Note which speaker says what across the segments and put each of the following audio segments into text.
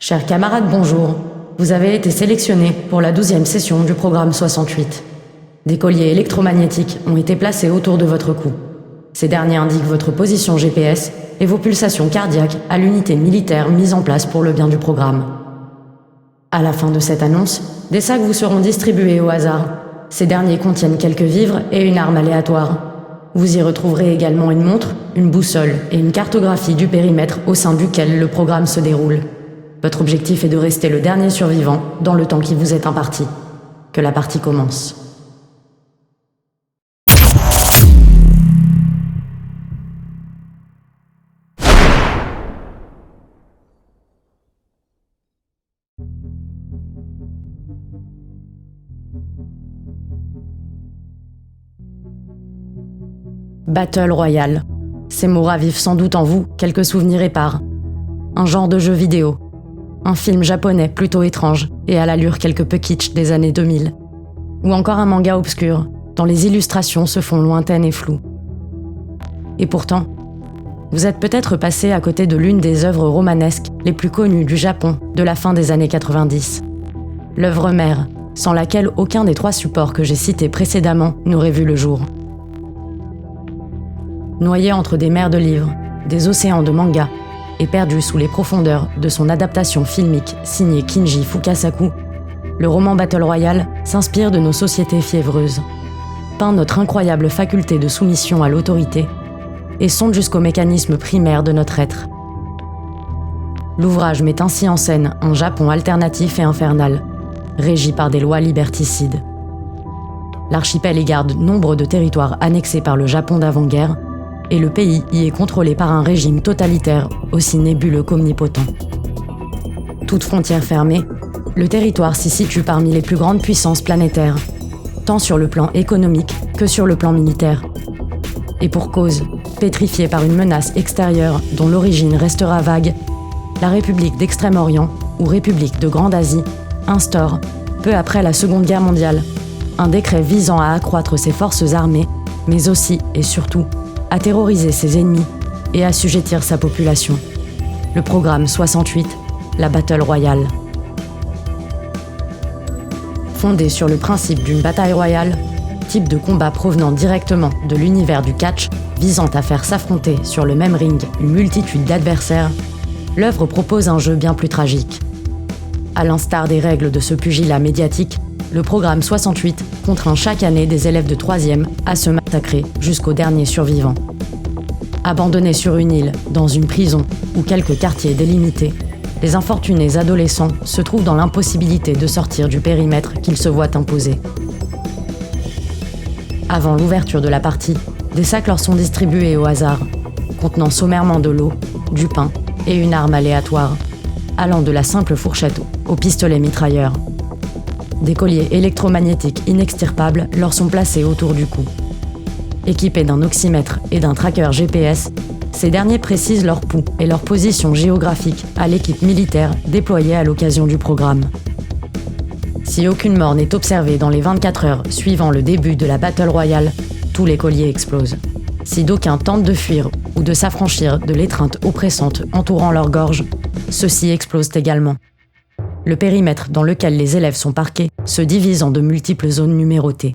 Speaker 1: Chers camarades, bonjour. Vous avez été sélectionnés pour la 12e session du programme 68. Des colliers électromagnétiques ont été placés autour de votre cou. Ces derniers indiquent votre position GPS et vos pulsations cardiaques à l'unité militaire mise en place pour le bien du programme. À la fin de cette annonce, des sacs vous seront distribués au hasard. Ces derniers contiennent quelques vivres et une arme aléatoire. Vous y retrouverez également une montre, une boussole et une cartographie du périmètre au sein duquel le programme se déroule. Votre objectif est de rester le dernier survivant dans le temps qui vous est imparti. Que la partie commence. Battle Royale. Ces mots ravivent sans doute en vous quelques souvenirs épars. Un genre de jeu vidéo. Un film japonais plutôt étrange et à l'allure quelque peu kitsch des années 2000. Ou encore un manga obscur, dont les illustrations se font lointaines et floues. Et pourtant, vous êtes peut-être passé à côté de l'une des œuvres romanesques les plus connues du Japon de la fin des années 90. L'œuvre mère, sans laquelle aucun des 3 supports que j'ai cités précédemment n'aurait vu le jour. Noyé entre des mers de livres, des océans de mangas, et perdu sous les profondeurs de son adaptation filmique signée Kinji Fukasaku, le roman Battle Royale s'inspire de nos sociétés fiévreuses, peint notre incroyable faculté de soumission à l'autorité et sonde jusqu'au mécanisme primaire de notre être. L'ouvrage met ainsi en scène un Japon alternatif et infernal, régi par des lois liberticides. L'archipel y garde nombre de territoires annexés par le Japon d'avant-guerre, et le pays y est contrôlé par un régime totalitaire aussi nébuleux qu'omnipotent. Toute frontière fermée, le territoire s'y situe parmi les plus grandes puissances planétaires, tant sur le plan économique que sur le plan militaire. Et pour cause, pétrifiée par une menace extérieure dont l'origine restera vague, la République d'Extrême-Orient, ou République de Grande-Asie, instaure, peu après la Seconde Guerre mondiale, un décret visant à accroître ses forces armées, mais aussi et surtout à terroriser ses ennemis et assujettir sa population. Le programme 68, la Battle Royale. Fondé sur le principe d'une bataille royale, type de combat provenant directement de l'univers du catch, visant à faire s'affronter sur le même ring une multitude d'adversaires, l'œuvre propose un jeu bien plus tragique. À l'instar des règles de ce pugilat médiatique, le programme 68 contraint chaque année des élèves de 3e à se massacrer jusqu'au dernier survivant. Abandonnés sur une île, dans une prison ou quelques quartiers délimités, les infortunés adolescents se trouvent dans l'impossibilité de sortir du périmètre qu'ils se voient imposer. Avant l'ouverture de la partie, des sacs leur sont distribués au hasard, contenant sommairement de l'eau, du pain et une arme aléatoire, allant de la simple fourchette au pistolet mitrailleur. Des colliers électromagnétiques inextirpables leur sont placés autour du cou. Équipés d'un oxymètre et d'un tracker GPS, ces derniers précisent leur pouls et leur position géographique à l'équipe militaire déployée à l'occasion du programme. Si aucune mort n'est observée dans les 24 heures suivant le début de la Battle Royale, tous les colliers explosent. Si d'aucuns tentent de fuir ou de s'affranchir de l'étreinte oppressante entourant leur gorge, ceux-ci explosent également. Le périmètre dans lequel les élèves sont parqués se divise en de multiples zones numérotées.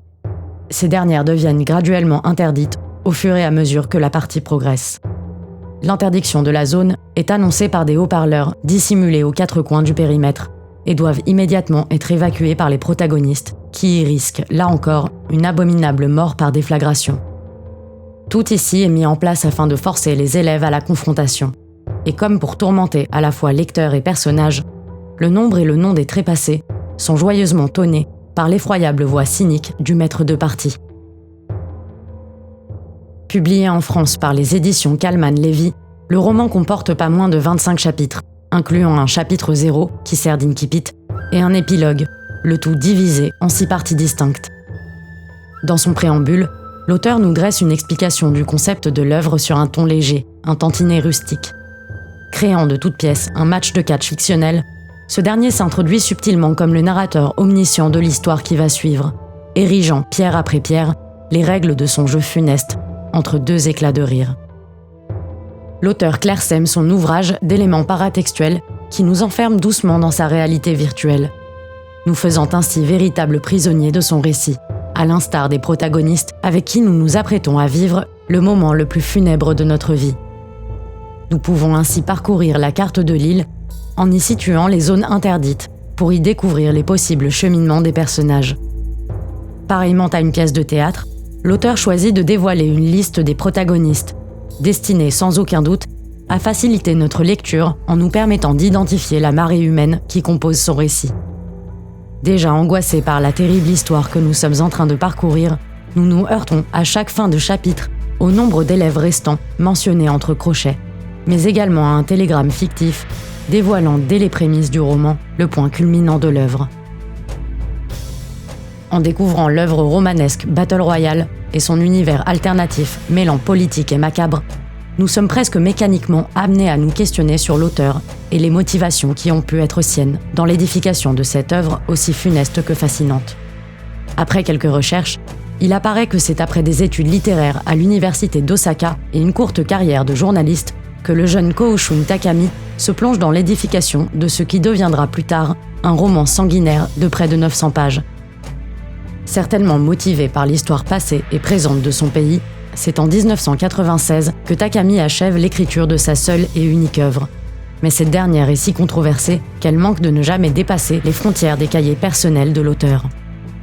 Speaker 1: Ces dernières deviennent graduellement interdites au fur et à mesure que la partie progresse. L'interdiction de la zone est annoncée par des haut-parleurs dissimulés aux 4 coins du périmètre et doivent immédiatement être évacués par les protagonistes qui y risquent, là encore, une abominable mort par déflagration. Tout ici est mis en place afin de forcer les élèves à la confrontation. Et comme pour tourmenter à la fois lecteurs et personnages, le nombre et le nom des trépassés sont joyeusement tonnés par l'effroyable voix cynique du maître de partie. Publié en France par les éditions Kallman-Lévy, le roman comporte pas moins de 25 chapitres, incluant un chapitre 0 qui sert d'incipit et un épilogue, le tout divisé en 6 parties distinctes. Dans son préambule, l'auteur nous dresse une explication du concept de l'œuvre sur un ton léger, un tantinet rustique. Créant de toutes pièces un match de catch fictionnel, ce dernier s'introduit subtilement comme le narrateur omniscient de l'histoire qui va suivre, érigeant pierre après pierre les règles de son jeu funeste entre 2 éclats de rire. L'auteur clairsème son ouvrage d'éléments paratextuels qui nous enferme doucement dans sa réalité virtuelle, nous faisant ainsi véritables prisonniers de son récit, à l'instar des protagonistes avec qui nous nous apprêtons à vivre le moment le plus funèbre de notre vie. Nous pouvons ainsi parcourir la carte de l'île en y situant les zones interdites pour y découvrir les possibles cheminements des personnages. Pareillement à une pièce de théâtre, l'auteur choisit de dévoiler une liste des protagonistes, destinée sans aucun doute à faciliter notre lecture en nous permettant d'identifier la marée humaine qui compose son récit. Déjà angoissés par la terrible histoire que nous sommes en train de parcourir, nous nous heurtons à chaque fin de chapitre au nombre d'élèves restants mentionnés entre crochets, mais également à un télégramme fictif dévoilant dès les prémices du roman le point culminant de l'œuvre. En découvrant l'œuvre romanesque Battle Royale et son univers alternatif mêlant politique et macabre, nous sommes presque mécaniquement amenés à nous questionner sur l'auteur et les motivations qui ont pu être siennes dans l'édification de cette œuvre aussi funeste que fascinante. Après quelques recherches, il apparaît que c'est après des études littéraires à l'université d'Osaka et une courte carrière de journaliste que le jeune Koushun Takami se plonge dans l'édification de ce qui deviendra plus tard un roman sanguinaire de près de 900 pages. Certainement motivé par l'histoire passée et présente de son pays, c'est en 1996 que Takami achève l'écriture de sa seule et unique œuvre. Mais cette dernière est si controversée qu'elle manque de ne jamais dépasser les frontières des cahiers personnels de l'auteur.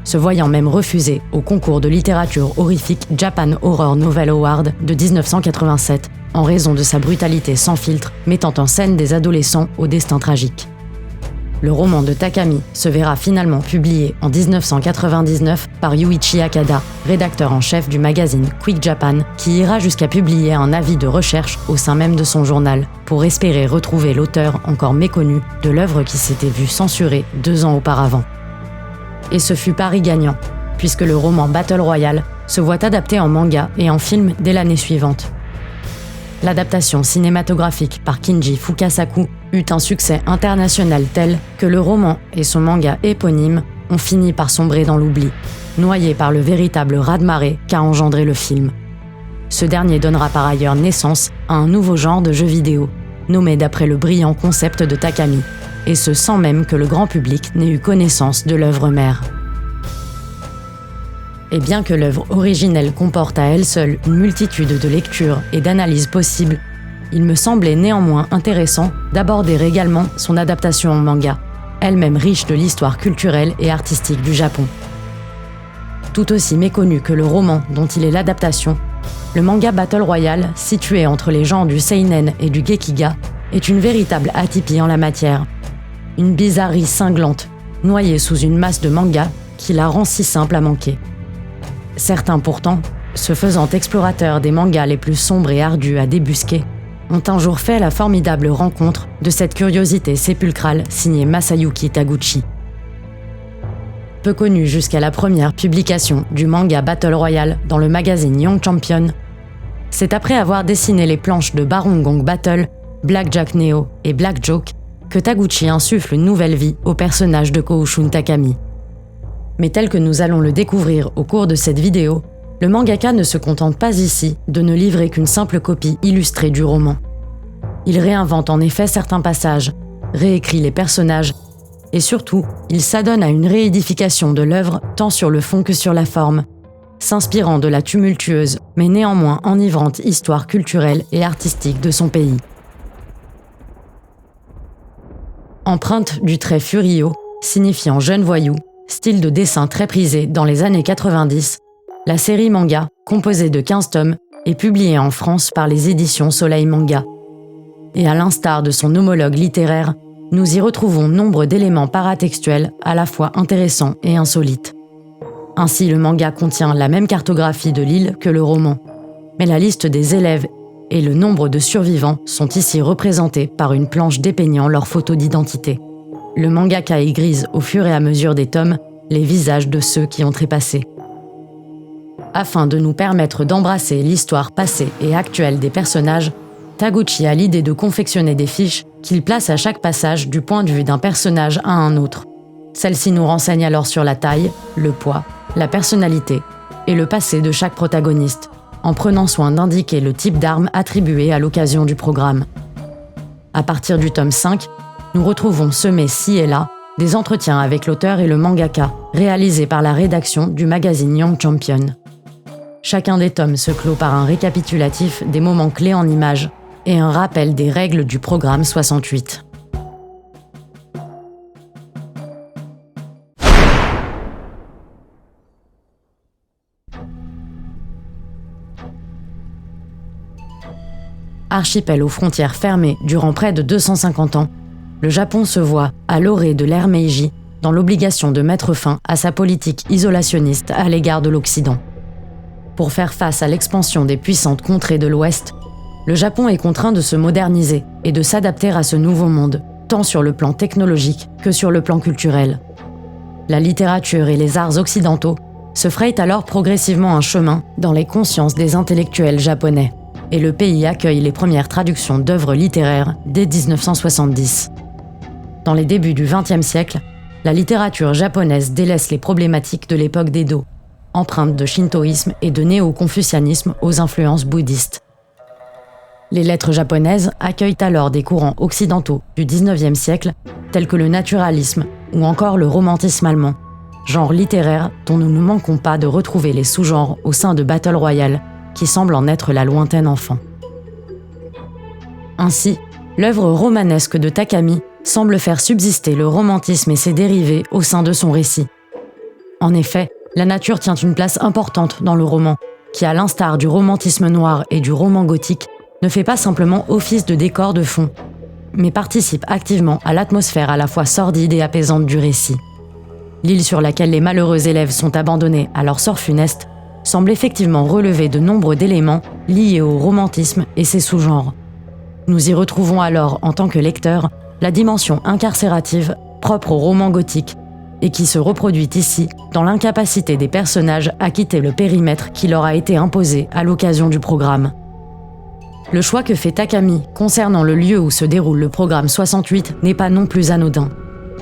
Speaker 1: Se voyant même refusé au concours de littérature horrifique Japan Horror Novel Award de 1987 en raison de sa brutalité sans filtre, mettant en scène des adolescents au destin tragique. Le roman de Takami se verra finalement publié en 1999 par Yuichi Akada, rédacteur en chef du magazine Quick Japan, qui ira jusqu'à publier un avis de recherche au sein même de son journal, pour espérer retrouver l'auteur encore méconnu de l'œuvre qui s'était vue censurée 2 ans auparavant. Et ce fut pari gagnant, puisque le roman Battle Royale se voit adapté en manga et en film dès l'année suivante. L'adaptation cinématographique par Kinji Fukasaku eut un succès international tel que le roman et son manga éponyme ont fini par sombrer dans l'oubli, noyés par le véritable raz-de-marée qu'a engendré le film. Ce dernier donnera par ailleurs naissance à un nouveau genre de jeu vidéo, nommé d'après le brillant concept de Takami, et ce sans même que le grand public n'ait eu connaissance de l'œuvre mère. Et bien que l'œuvre originelle comporte à elle seule une multitude de lectures et d'analyses possibles, il me semblait néanmoins intéressant d'aborder également son adaptation en manga, elle-même riche de l'histoire culturelle et artistique du Japon. Tout aussi méconnu que le roman dont il est l'adaptation, le manga Battle Royale, situé entre les genres du seinen et du gekiga, est une véritable atypie en la matière. Une bizarrerie cinglante, noyée sous une masse de manga qui la rend si simple à manquer. Certains pourtant, se faisant explorateurs des mangas les plus sombres et ardus à débusquer, ont un jour fait la formidable rencontre de cette curiosité sépulcrale signée Masayuki Taguchi. Peu connu jusqu'à la première publication du manga Battle Royale dans le magazine Young Champion, c'est après avoir dessiné les planches de Baron Gong Battle, Blackjack Neo et Black Joke que Taguchi insuffle une nouvelle vie au personnage de Koushun Takami. Mais tel que nous allons le découvrir au cours de cette vidéo, le mangaka ne se contente pas ici de ne livrer qu'une simple copie illustrée du roman. Il réinvente en effet certains passages, réécrit les personnages, et surtout, il s'adonne à une réédification de l'œuvre tant sur le fond que sur la forme, s'inspirant de la tumultueuse mais néanmoins enivrante histoire culturelle et artistique de son pays. Empreinte du trait furio, signifiant jeune voyou, style de dessin très prisé dans les années 90, la série manga, composée de 15 tomes, est publiée en France par les éditions Soleil Manga. Et à l'instar de son homologue littéraire, nous y retrouvons nombre d'éléments paratextuels à la fois intéressants et insolites. Ainsi, le manga contient la même cartographie de l'île que le roman, mais la liste des élèves et le nombre de survivants sont ici représentés par une planche dépeignant leurs photos d'identité. Le mangaka y grise au fur et à mesure des tomes les visages de ceux qui ont trépassé. Afin de nous permettre d'embrasser l'histoire passée et actuelle des personnages, Taguchi a l'idée de confectionner des fiches qu'il place à chaque passage du point de vue d'un personnage à un autre. Celles-ci nous renseignent alors sur la taille, le poids, la personnalité et le passé de chaque protagoniste, en prenant soin d'indiquer le type d'arme attribuée à l'occasion du programme. À partir du tome 5, nous retrouvons semés ci et là des entretiens avec l'auteur et le mangaka, réalisés par la rédaction du magazine Young Champion. Chacun des tomes se clôt par un récapitulatif des moments clés en images et un rappel des règles du programme 68. Archipel aux frontières fermées durant près de 250 ans, le Japon se voit, à l'orée de l'ère Meiji, dans l'obligation de mettre fin à sa politique isolationniste à l'égard de l'Occident. Pour faire face à l'expansion des puissantes contrées de l'Ouest, le Japon est contraint de se moderniser et de s'adapter à ce nouveau monde, tant sur le plan technologique que sur le plan culturel. La littérature et les arts occidentaux se frayent alors progressivement un chemin dans les consciences des intellectuels japonais, et le pays accueille les premières traductions d'œuvres littéraires dès 1970. Dans les débuts du XXe siècle, la littérature japonaise délaisse les problématiques de l'époque d'Edo, empreintes de shintoïsme et de néo-confucianisme aux influences bouddhistes. Les lettres japonaises accueillent alors des courants occidentaux du XIXe siècle, tels que le naturalisme ou encore le romantisme allemand, genre littéraire dont nous ne manquons pas de retrouver les sous-genres au sein de Battle Royale, qui semble en être la lointaine enfant. Ainsi, l'œuvre romanesque de Takami semble faire subsister le romantisme et ses dérivés au sein de son récit. En effet, la nature tient une place importante dans le roman, qui, à l'instar du romantisme noir et du roman gothique, ne fait pas simplement office de décor de fond, mais participe activement à l'atmosphère à la fois sordide et apaisante du récit. L'île sur laquelle les malheureux élèves sont abandonnés à leur sort funeste semble effectivement relever de nombreux d'éléments liés au romantisme et ses sous-genres. Nous y retrouvons alors, en tant que lecteurs, la dimension incarcérative propre au roman gothique et qui se reproduit ici dans l'incapacité des personnages à quitter le périmètre qui leur a été imposé à l'occasion du programme. Le choix que fait Takami concernant le lieu où se déroule le programme 68 n'est pas non plus anodin.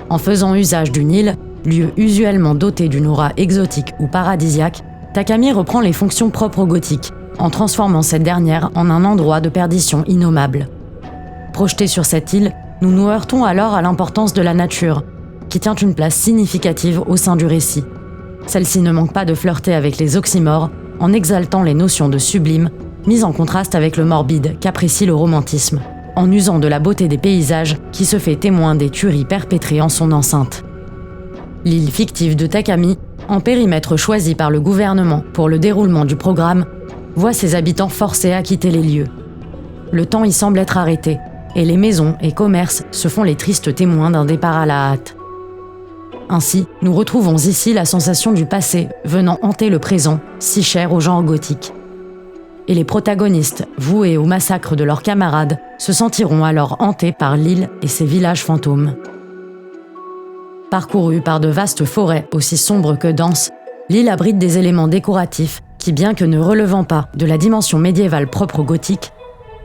Speaker 1: En faisant usage d'une île, lieu usuellement doté d'une aura exotique ou paradisiaque, Takami reprend les fonctions propres au gothique, en transformant cette dernière en un endroit de perdition innommable. Projetés sur cette île, nous nous heurtons alors à l'importance de la nature, qui tient une place significative au sein du récit. Celle-ci ne manque pas de flirter avec les oxymores, en exaltant les notions de sublime, mises en contraste avec le morbide qu'apprécie le romantisme, en usant de la beauté des paysages qui se fait témoin des tueries perpétrées en son enceinte. L'île fictive de Takami, en périmètre choisi par le gouvernement pour le déroulement du programme, voit ses habitants forcés à quitter les lieux. Le temps y semble être arrêté, et les maisons et commerces se font les tristes témoins d'un départ à la hâte. Ainsi, nous retrouvons ici la sensation du passé venant hanter le présent, si cher au genre gothique. Et les protagonistes, voués au massacre de leurs camarades, se sentiront alors hantés par l'île et ses villages fantômes. Parcourue par de vastes forêts aussi sombres que denses, l'île abrite des éléments décoratifs qui, bien que ne relevant pas de la dimension médiévale propre au gothique,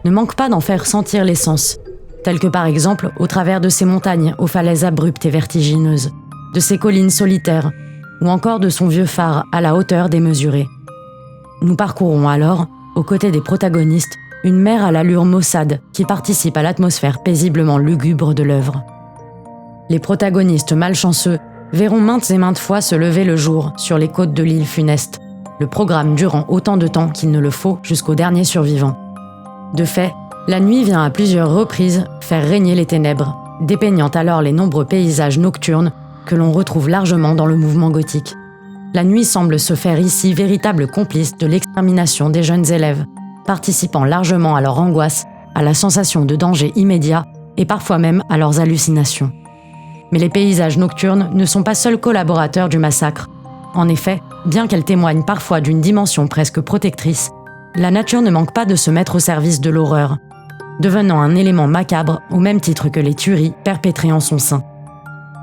Speaker 1: ne manquent pas d'en faire sentir l'essence, tels que par exemple au travers de ses montagnes aux falaises abruptes et vertigineuses, de ses collines solitaires, ou encore de son vieux phare à la hauteur démesurée. Nous parcourons alors, aux côtés des protagonistes, une mer à l'allure maussade qui participe à l'atmosphère paisiblement lugubre de l'œuvre. Les protagonistes malchanceux verront maintes et maintes fois se lever le jour sur les côtes de l'île funeste, le programme durant autant de temps qu'il ne le faut jusqu'au dernier survivant. De fait, la nuit vient à plusieurs reprises faire régner les ténèbres, dépeignant alors les nombreux paysages nocturnes que l'on retrouve largement dans le mouvement gothique. La nuit semble se faire ici véritable complice de l'extermination des jeunes élèves, participant largement à leur angoisse, à la sensation de danger immédiat et parfois même à leurs hallucinations. Mais les paysages nocturnes ne sont pas seuls collaborateurs du massacre. En effet, bien qu'elle témoigne parfois d'une dimension presque protectrice, la nature ne manque pas de se mettre au service de l'horreur, devenant un élément macabre au même titre que les tueries perpétrées en son sein.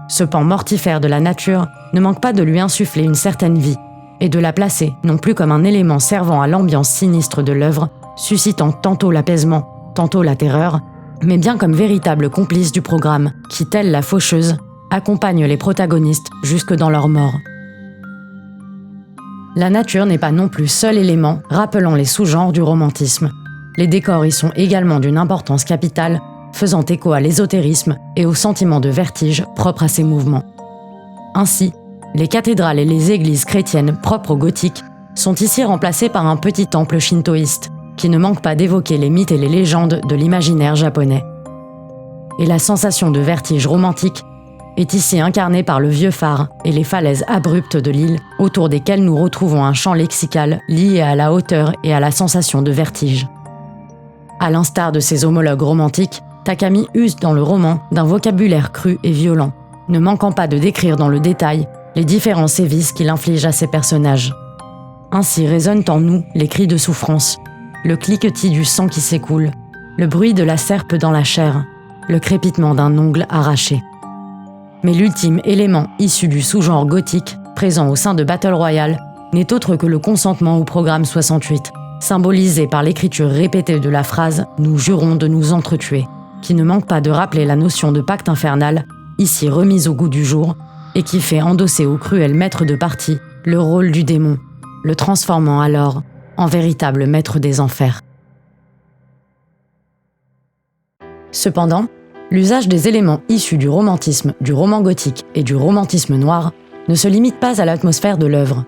Speaker 1: Ce pan mortifère de la nature ne manque pas de lui insuffler une certaine vie, et de la placer non plus comme un élément servant à l'ambiance sinistre de l'œuvre, suscitant tantôt l'apaisement, tantôt la terreur, mais bien comme véritable complice du programme, qui, telle la faucheuse, accompagne les protagonistes jusque dans leur mort. La nature n'est pas non plus seul élément rappelant les sous-genres du romantisme. Les décors y sont également d'une importance capitale, faisant écho à l'ésotérisme et au sentiment de vertige propre à ces mouvements. Ainsi, les cathédrales et les églises chrétiennes propres au gothique sont ici remplacées par un petit temple shintoïste qui ne manque pas d'évoquer les mythes et les légendes de l'imaginaire japonais. Et la sensation de vertige romantique est ici incarnée par le vieux phare et les falaises abruptes de l'île autour desquelles nous retrouvons un champ lexical lié à la hauteur et à la sensation de vertige. À l'instar de ses homologues romantiques, Takami use dans le roman d'un vocabulaire cru et violent, ne manquant pas de décrire dans le détail les différents sévices qu'il inflige à ses personnages. Ainsi résonnent en nous les cris de souffrance, le cliquetis du sang qui s'écoule, le bruit de la serpe dans la chair, le crépitement d'un ongle arraché. Mais l'ultime élément issu du sous-genre gothique, présent au sein de Battle Royale, n'est autre que le consentement au programme 68, symbolisé par l'écriture répétée de la phrase « Nous jurons de nous entretuer », qui ne manque pas de rappeler la notion de pacte infernal, ici remise au goût du jour, et qui fait endosser au cruel maître de partie le rôle du démon, le transformant alors en véritable maître des enfers. Cependant, l'usage des éléments issus du romantisme, du roman gothique et du romantisme noir ne se limite pas à l'atmosphère de l'œuvre.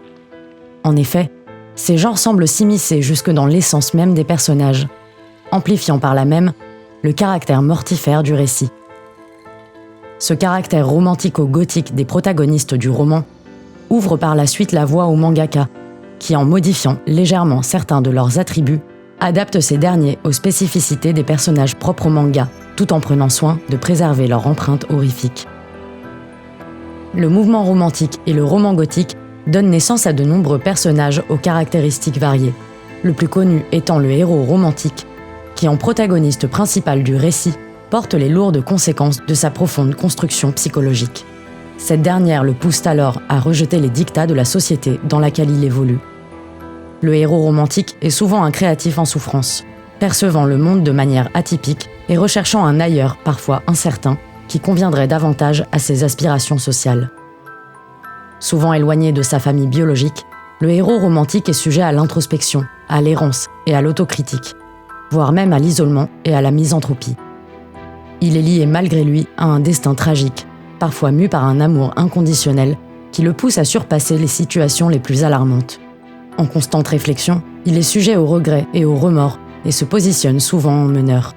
Speaker 1: En effet, ces genres semblent s'immiscer jusque dans l'essence même des personnages, amplifiant par là même le caractère mortifère du récit. Ce caractère romantico-gothique des protagonistes du roman ouvre par la suite la voie au mangaka, qui, en modifiant légèrement certains de leurs attributs, adapte ces derniers aux spécificités des personnages propres au manga, tout en prenant soin de préserver leur empreinte horrifique. Le mouvement romantique et le roman gothique donnent naissance à de nombreux personnages aux caractéristiques variées, le plus connu étant le héros romantique, qui en protagoniste principal du récit, porte les lourdes conséquences de sa profonde construction psychologique. Cette dernière le pousse alors à rejeter les dictats de la société dans laquelle il évolue. Le héros romantique est souvent un créatif en souffrance, percevant le monde de manière atypique et recherchant un ailleurs parfois incertain qui conviendrait davantage à ses aspirations sociales. Souvent éloigné de sa famille biologique, le héros romantique est sujet à l'introspection, à l'errance et à l'autocritique, voire même à l'isolement et à la misanthropie. Il est lié malgré lui à un destin tragique, parfois mû par un amour inconditionnel qui le pousse à surpasser les situations les plus alarmantes. En constante réflexion, il est sujet au regret et au remords et se positionne souvent en meneur.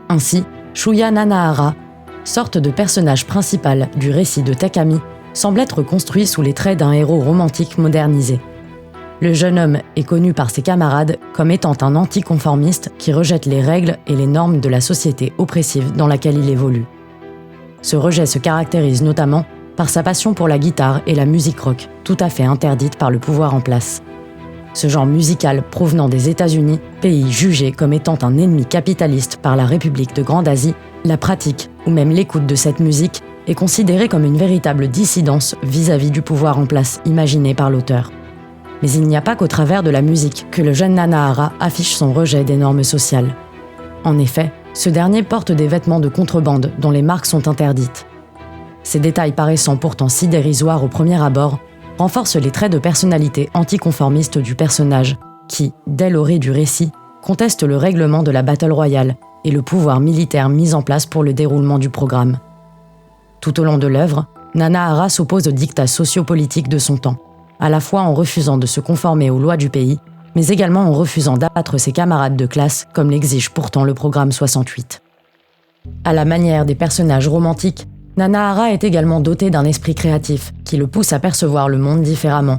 Speaker 1: Ainsi, Shuya Nanahara, sorte de personnage principal du récit de Takami, semble être construit sous les traits d'un héros romantique modernisé. Le jeune homme est connu par ses camarades comme étant un anticonformiste qui rejette les règles et les normes de la société oppressive dans laquelle il évolue. Ce rejet se caractérise notamment par sa passion pour la guitare et la musique rock, tout à fait interdite par le pouvoir en place. Ce genre musical provenant des États-Unis, pays jugé comme étant un ennemi capitaliste par la République de Grande Asie, la pratique ou même l'écoute de cette musique est considérée comme une véritable dissidence vis-à-vis du pouvoir en place imaginé par l'auteur. Mais il n'y a pas qu'au travers de la musique que le jeune Nanahara affiche son rejet des normes sociales. En effet, ce dernier porte des vêtements de contrebande dont les marques sont interdites. Ces détails paraissant pourtant si dérisoires au premier abord, renforcent les traits de personnalité anticonformiste du personnage, qui, dès l'orée du récit, conteste le règlement de la Battle Royale et le pouvoir militaire mis en place pour le déroulement du programme. Tout au long de l'œuvre, Nanahara s'oppose aux dictats sociopolitiques de son temps, à la fois en refusant de se conformer aux lois du pays, mais également en refusant d'abattre ses camarades de classe comme l'exige pourtant le programme 68. À la manière des personnages romantiques, Nanahara est également doté d'un esprit créatif qui le pousse à percevoir le monde différemment,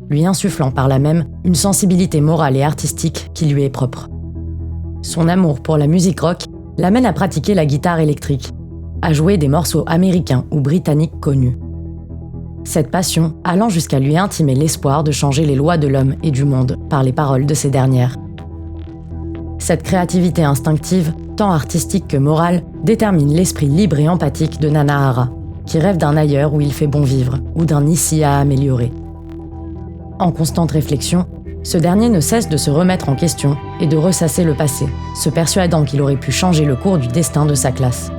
Speaker 1: lui insufflant par là même une sensibilité morale et artistique qui lui est propre. Son amour pour la musique rock l'amène à pratiquer la guitare électrique, à jouer des morceaux américains ou britanniques connus. Cette passion allant jusqu'à lui intimer l'espoir de changer les lois de l'homme et du monde par les paroles de ces dernières. Cette créativité instinctive, tant artistique que morale, détermine l'esprit libre et empathique de Nanahara, qui rêve d'un ailleurs où il fait bon vivre ou d'un ici à améliorer. En constante réflexion, ce dernier ne cesse de se remettre en question et de ressasser le passé, se persuadant qu'il aurait pu changer le cours du destin de sa classe.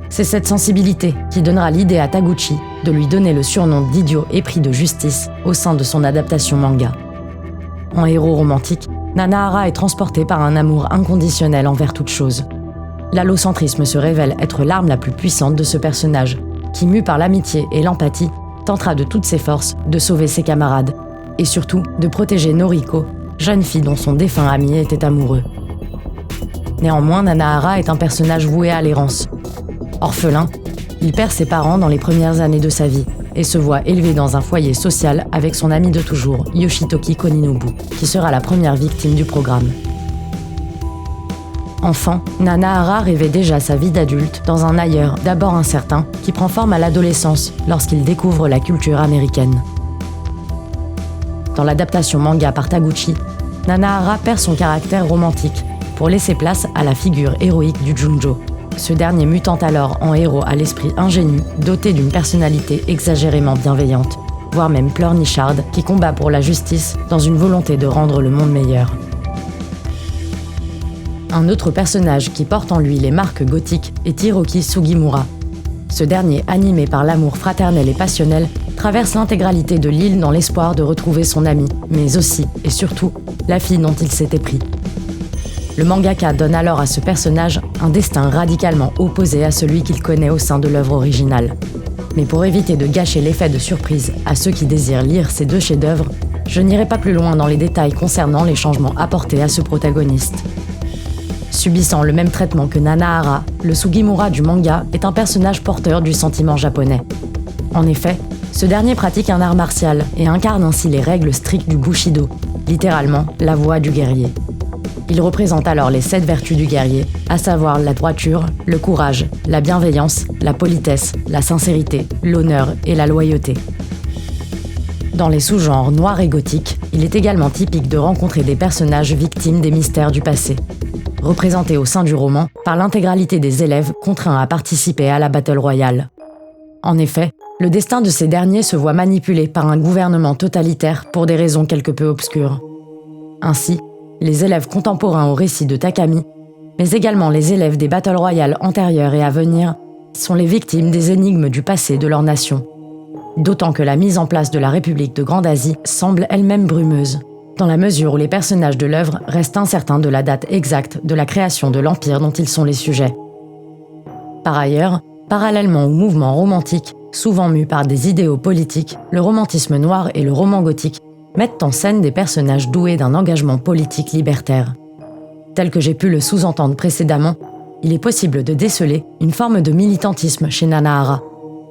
Speaker 1: C'est cette sensibilité qui donnera l'idée à Taguchi de lui donner le surnom d'idiot épris de justice au sein de son adaptation manga. En héros romantique, Nanahara est transportée par un amour inconditionnel envers toute chose. L'allocentrisme se révèle être l'arme la plus puissante de ce personnage, qui, mû par l'amitié et l'empathie, tentera de toutes ses forces de sauver ses camarades, et surtout de protéger Noriko, jeune fille dont son défunt ami était amoureux. Néanmoins, Nanahara est un personnage voué à l'errance. Orphelin, il perd ses parents dans les premières années de sa vie, et se voit élevé dans un foyer social avec son ami de toujours, Yoshitoki Koninobu, qui sera la première victime du programme. Enfant, Nanahara rêvait déjà sa vie d'adulte dans un ailleurs d'abord incertain qui prend forme à l'adolescence lorsqu'il découvre la culture américaine. Dans l'adaptation manga par Taguchi, Nanahara perd son caractère romantique pour laisser place à la figure héroïque du Junjo. Ce dernier mutant alors en héros à l'esprit ingénu, doté d'une personnalité exagérément bienveillante, voire même pleurnicharde, qui combat pour la justice dans une volonté de rendre le monde meilleur. Un autre personnage qui porte en lui les marques gothiques est Hiroki Sugimura. Ce dernier, animé par l'amour fraternel et passionnel, traverse l'intégralité de l'île dans l'espoir de retrouver son ami, mais aussi, et surtout, la fille dont il s'était pris. Le mangaka donne alors à ce personnage un destin radicalement opposé à celui qu'il connaît au sein de l'œuvre originale. Mais pour éviter de gâcher l'effet de surprise à ceux qui désirent lire ces deux chefs-d'œuvre, je n'irai pas plus loin dans les détails concernant les changements apportés à ce protagoniste. Subissant le même traitement que Nanahara, le Sugimura du manga est un personnage porteur du sentiment japonais. En effet, ce dernier pratique un art martial et incarne ainsi les règles strictes du Bushido, littéralement la voie du guerrier. Il représente alors les 7 vertus du guerrier, à savoir la droiture, le courage, la bienveillance, la politesse, la sincérité, l'honneur et la loyauté. Dans les sous-genres noirs et gothiques, il est également typique de rencontrer des personnages victimes des mystères du passé, représentés au sein du roman par l'intégralité des élèves contraints à participer à la Battle Royale. En effet, le destin de ces derniers se voit manipulé par un gouvernement totalitaire pour des raisons quelque peu obscures. Ainsi, les élèves contemporains au récit de Takami, mais également les élèves des Battle Royale antérieures et à venir, sont les victimes des énigmes du passé de leur nation. D'autant que la mise en place de la République de Grande Asie semble elle-même brumeuse, dans la mesure où les personnages de l'œuvre restent incertains de la date exacte de la création de l'empire dont ils sont les sujets. Par ailleurs, parallèlement au mouvement romantique, souvent mu par des idéaux politiques, le romantisme noir et le roman gothique mettent en scène des personnages doués d'un engagement politique libertaire. Tel que j'ai pu le sous-entendre précédemment, il est possible de déceler une forme de militantisme chez Nanahara,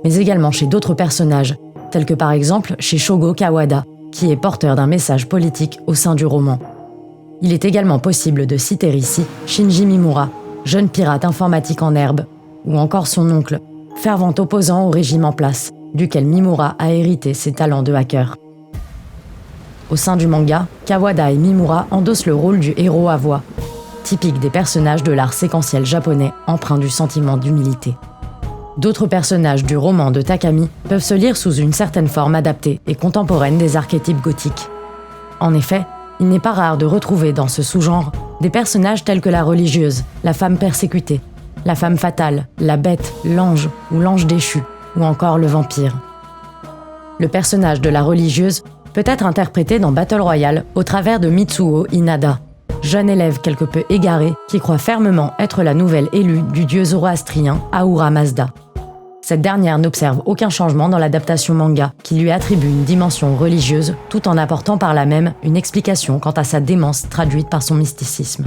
Speaker 1: mais également chez d'autres personnages, tels que par exemple chez Shogo Kawada, qui est porteur d'un message politique au sein du roman. Il est également possible de citer ici Shinji Mimura, jeune pirate informatique en herbe, ou encore son oncle, fervent opposant au régime en place, duquel Mimura a hérité ses talents de hacker. Au sein du manga, Kawada et Mimura endossent le rôle du héros à voix, typique des personnages de l'art séquentiel japonais empreint du sentiment d'humilité. D'autres personnages du roman de Takami peuvent se lire sous une certaine forme adaptée et contemporaine des archétypes gothiques. En effet, il n'est pas rare de retrouver dans ce sous-genre des personnages tels que la religieuse, la femme persécutée, la femme fatale, la bête, l'ange ou l'ange déchu, ou encore le vampire. Le personnage de la religieuse peut être interprété dans Battle Royale au travers de Mitsuo Inada, jeune élève quelque peu égaré qui croit fermement être la nouvelle élue du dieu zoroastrien Ahura Mazda. Cette dernière n'observe aucun changement dans l'adaptation manga, qui lui attribue une dimension religieuse tout en apportant par là même une explication quant à sa démence traduite par son mysticisme.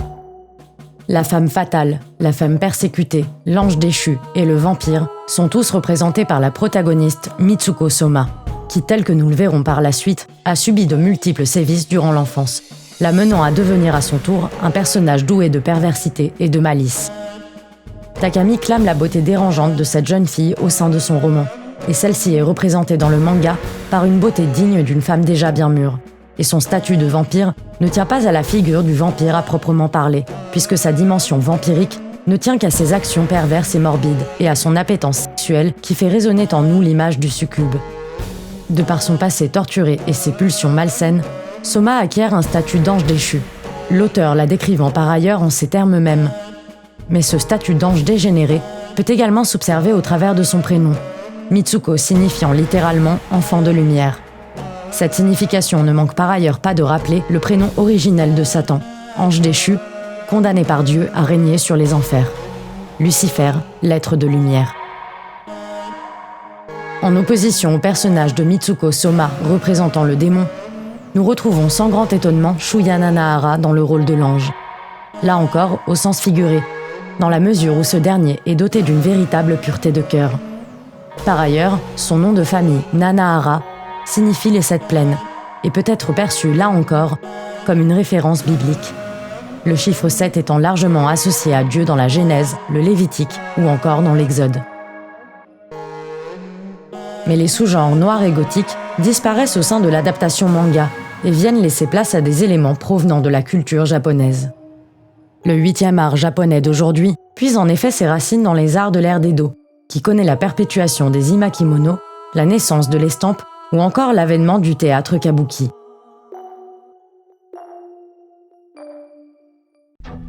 Speaker 1: La femme fatale, la femme persécutée, l'ange déchu et le vampire sont tous représentés par la protagoniste Mitsuko Soma, qui, tel que nous le verrons par la suite, a subi de multiples sévices durant l'enfance, la menant à devenir à son tour un personnage doué de perversité et de malice. Takami clame la beauté dérangeante de cette jeune fille au sein de son roman, et celle-ci est représentée dans le manga par une beauté digne d'une femme déjà bien mûre. Et son statut de vampire ne tient pas à la figure du vampire à proprement parler, puisque sa dimension vampirique ne tient qu'à ses actions perverses et morbides, et à son appétence sexuelle qui fait résonner en nous l'image du succube. De par son passé torturé et ses pulsions malsaines, Soma acquiert un statut d'ange déchu, l'auteur la décrivant par ailleurs en ces termes mêmes. Mais ce statut d'ange dégénéré peut également s'observer au travers de son prénom, Mitsuko signifiant littéralement « enfant de lumière ». Cette signification ne manque par ailleurs pas de rappeler le prénom originel de Satan, ange déchu, condamné par Dieu à régner sur les enfers. Lucifer, l'être de lumière. En opposition au personnage de Mitsuko Soma représentant le démon, nous retrouvons sans grand étonnement Shuya Nanahara dans le rôle de l'ange. Là encore, au sens figuré, dans la mesure où ce dernier est doté d'une véritable pureté de cœur. Par ailleurs, son nom de famille, Nanahara, signifie les sept plaines, et peut être perçu, là encore, comme une référence biblique. Le chiffre 7 étant largement associé à Dieu dans la Genèse, le Lévitique ou encore dans l'Exode. Mais les sous-genres noirs et gothiques disparaissent au sein de l'adaptation manga et viennent laisser place à des éléments provenant de la culture japonaise. Le 8e art japonais d'aujourd'hui puise en effet ses racines dans les arts de l'ère d'Edo, qui connaît la perpétuation des imakimono, la naissance de l'estampe ou encore l'avènement du théâtre kabuki.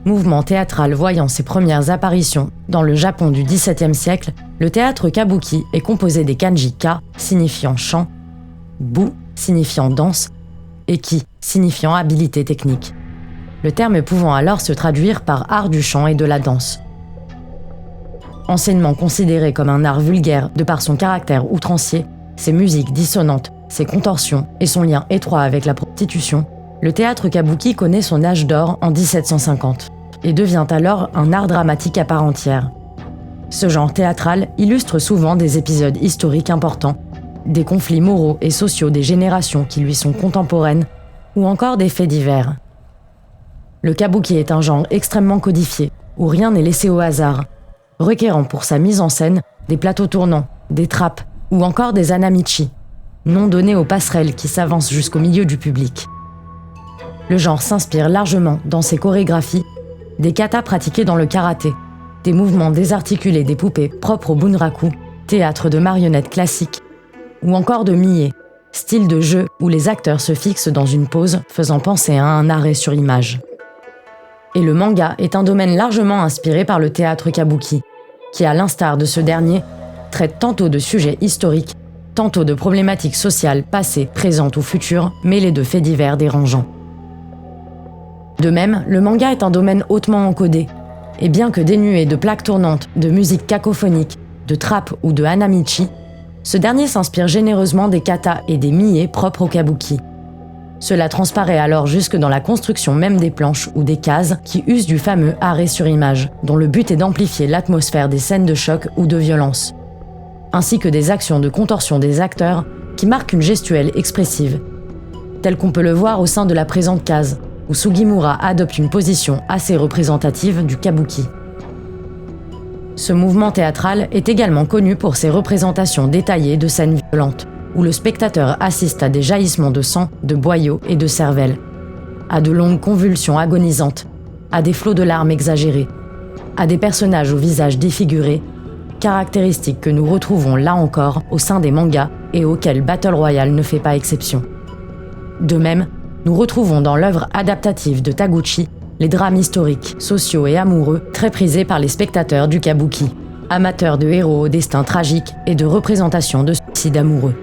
Speaker 1: Mouvement théâtral voyant ses premières apparitions dans le Japon du XVIIe siècle, le théâtre kabuki est composé des kanji ka signifiant chant, bu signifiant danse et ki signifiant habilité technique. Le terme pouvant alors se traduire par art du chant et de la danse. Anciennement considéré comme un art vulgaire de par son caractère outrancier, ses musiques dissonantes, ses contorsions et son lien étroit avec la prostitution, le théâtre kabuki connaît son âge d'or en 1750 et devient alors un art dramatique à part entière. Ce genre théâtral illustre souvent des épisodes historiques importants, des conflits moraux et sociaux des générations qui lui sont contemporaines ou encore des faits divers. Le kabuki est un genre extrêmement codifié, où rien n'est laissé au hasard, requérant pour sa mise en scène des plateaux tournants, des trappes ou encore des anamichi, nom donné aux passerelles qui s'avancent jusqu'au milieu du public. Le genre s'inspire largement dans ses chorégraphies des katas pratiqués dans le karaté, des mouvements désarticulés des poupées propres au bunraku, théâtre de marionnettes classique, ou encore de mie, style de jeu où les acteurs se fixent dans une pose faisant penser à un arrêt sur image. Et le manga est un domaine largement inspiré par le théâtre kabuki, qui, à l'instar de ce dernier, traite tantôt de sujets historiques, tantôt de problématiques sociales passées, présentes ou futures, mêlées de faits divers dérangeants. De même, le manga est un domaine hautement encodé, et bien que dénué de plaques tournantes, de musique cacophonique, de trap ou de hanamichi, ce dernier s'inspire généreusement des katas et des mie propres au kabuki. Cela transparaît alors jusque dans la construction même des planches ou des cases qui usent du fameux arrêt sur image, dont le but est d'amplifier l'atmosphère des scènes de choc ou de violence, ainsi que des actions de contorsion des acteurs qui marquent une gestuelle expressive, tel qu'on peut le voir au sein de la présente case, où Sugimura adopte une position assez représentative du kabuki. Ce mouvement théâtral est également connu pour ses représentations détaillées de scènes violentes, où le spectateur assiste à des jaillissements de sang, de boyaux et de cervelle, à de longues convulsions agonisantes, à des flots de larmes exagérés, à des personnages au visage défiguré, caractéristiques que nous retrouvons là encore au sein des mangas et auxquels Battle Royale ne fait pas exception. De même, nous retrouvons dans l'œuvre adaptative de Taguchi les drames historiques, sociaux et amoureux très prisés par les spectateurs du kabuki, amateurs de héros au destin tragique et de représentation de suicides amoureux.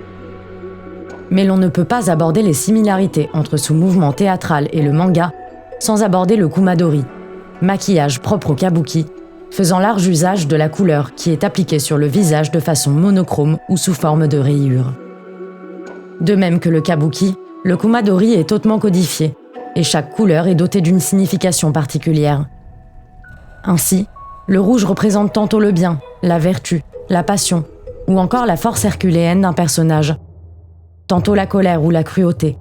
Speaker 1: Mais l'on ne peut pas aborder les similarités entre ce mouvement théâtral et le manga sans aborder le kumadori, maquillage propre au kabuki, faisant large usage de la couleur qui est appliquée sur le visage de façon monochrome ou sous forme de rayures. De même que le kabuki, le kumadori est hautement codifié, et chaque couleur est dotée d'une signification particulière. Ainsi, le rouge représente tantôt le bien, la vertu, la passion, ou encore la force herculéenne d'un personnage, tantôt la colère ou la cruauté.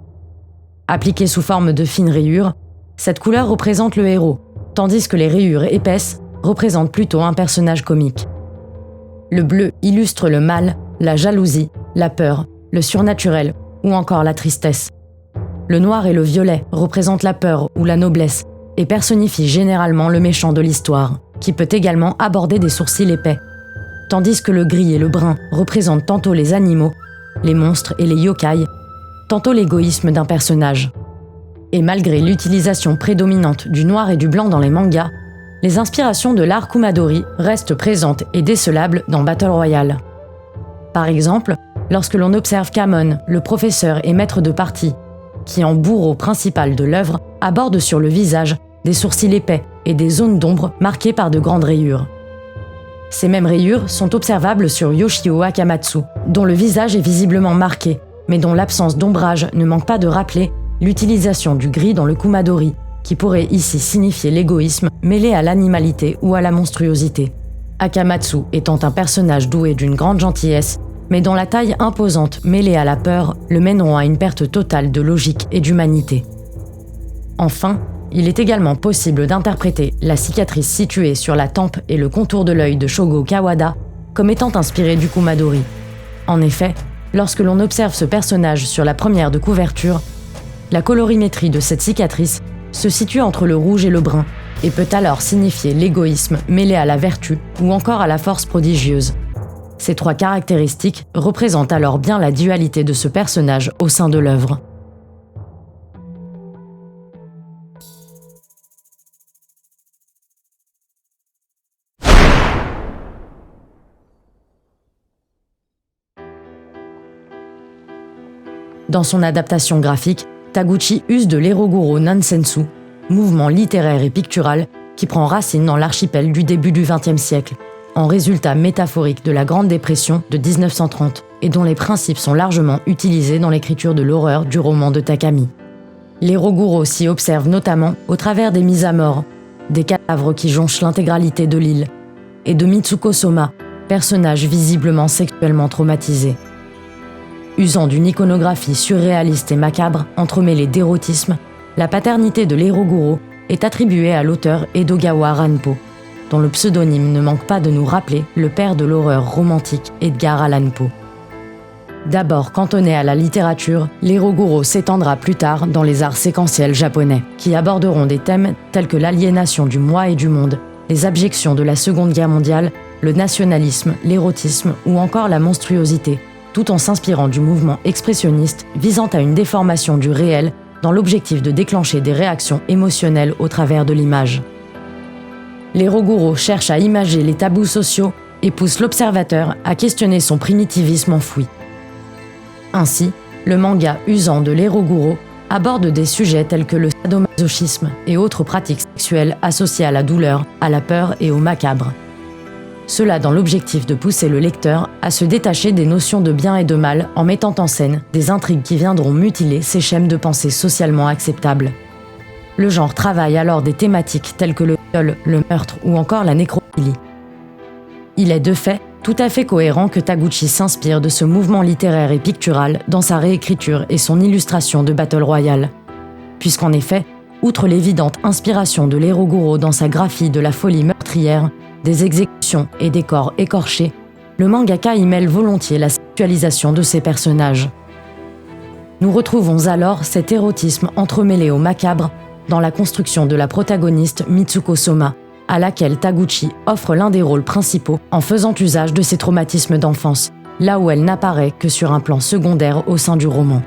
Speaker 1: Appliquée sous forme de fines rayures, cette couleur représente le héros, tandis que les rayures épaisses représentent plutôt un personnage comique. Le bleu illustre le mal, la jalousie, la peur, le surnaturel ou encore la tristesse. Le noir et le violet représentent la peur ou la noblesse et personnifient généralement le méchant de l'histoire, qui peut également aborder des sourcils épais, tandis que le gris et le brun représentent tantôt les animaux, les monstres et les yokai, tantôt l'égoïsme d'un personnage. Et malgré l'utilisation prédominante du noir et du blanc dans les mangas, les inspirations de l'art kumadori restent présentes et décelables dans Battle Royale. Par exemple, lorsque l'on observe Kamon, le professeur et maître de partie, qui en bourreau principal de l'œuvre, aborde sur le visage des sourcils épais et des zones d'ombre marquées par de grandes rayures. Ces mêmes rayures sont observables sur Yoshio Akamatsu, dont le visage est visiblement marqué, mais dont l'absence d'ombrage ne manque pas de rappeler l'utilisation du gris dans le kumadori, qui pourrait ici signifier l'égoïsme mêlé à l'animalité ou à la monstruosité. Akamatsu étant un personnage doué d'une grande gentillesse, mais dont la taille imposante mêlée à la peur le mèneront à une perte totale de logique et d'humanité. Enfin, il est également possible d'interpréter la cicatrice située sur la tempe et le contour de l'œil de Shogo Kawada comme étant inspirée du kumadori. En effet, lorsque l'on observe ce personnage sur la première de couverture, la colorimétrie de cette cicatrice se situe entre le rouge et le brun et peut alors signifier l'égoïsme mêlé à la vertu ou encore à la force prodigieuse. Ces trois caractéristiques représentent alors bien la dualité de ce personnage au sein de l'œuvre. Dans son adaptation graphique, Taguchi use de l'Eroguro Nansensu, mouvement littéraire et pictural qui prend racine dans l'archipel du début du XXe siècle, en résultat métaphorique de la Grande Dépression de 1930 et dont les principes sont largement utilisés dans l'écriture de l'horreur du roman de Takami. L'Eroguro s'y observe notamment au travers des mises à mort, des cadavres qui jonchent l'intégralité de l'île, et de Mitsuko Soma, personnage visiblement sexuellement traumatisé. Usant d'une iconographie surréaliste et macabre entremêlée d'érotisme, la paternité de l'Eroguro est attribuée à l'auteur Edogawa Ranpo, dont le pseudonyme ne manque pas de nous rappeler le père de l'horreur romantique Edgar Allan Poe. D'abord cantonné à la littérature, l'Eroguro s'étendra plus tard dans les arts séquentiels japonais, qui aborderont des thèmes tels que l'aliénation du moi et du monde, les abjections de la Seconde Guerre mondiale, le nationalisme, l'érotisme ou encore la monstruosité, tout en s'inspirant du mouvement expressionniste visant à une déformation du réel dans l'objectif de déclencher des réactions émotionnelles au travers de l'image. L'Eroguro cherche à imager les tabous sociaux et pousse l'observateur à questionner son primitivisme enfoui. Ainsi, le manga usant de l'Eroguro aborde des sujets tels que le sadomasochisme et autres pratiques sexuelles associées à la douleur, à la peur et au macabre. Cela dans l'objectif de pousser le lecteur à se détacher des notions de bien et de mal en mettant en scène des intrigues qui viendront mutiler ces schèmes de pensée socialement acceptables. Le genre travaille alors des thématiques telles que le viol, le meurtre ou encore la nécrophilie. Il est de fait tout à fait cohérent que Taguchi s'inspire de ce mouvement littéraire et pictural dans sa réécriture et son illustration de Battle Royale. Puisqu'en effet, outre l'évidente inspiration de l'Eroguro dans sa graphie de la folie meurtrière, des exécutions et des corps écorchés, le mangaka y mêle volontiers la sexualisation de ses personnages. Nous retrouvons alors cet érotisme entremêlé au macabre dans la construction de la protagoniste Mitsuko Soma, à laquelle Taguchi offre l'un des rôles principaux en faisant usage de ses traumatismes d'enfance, là où elle n'apparaît que sur un plan secondaire au sein du roman.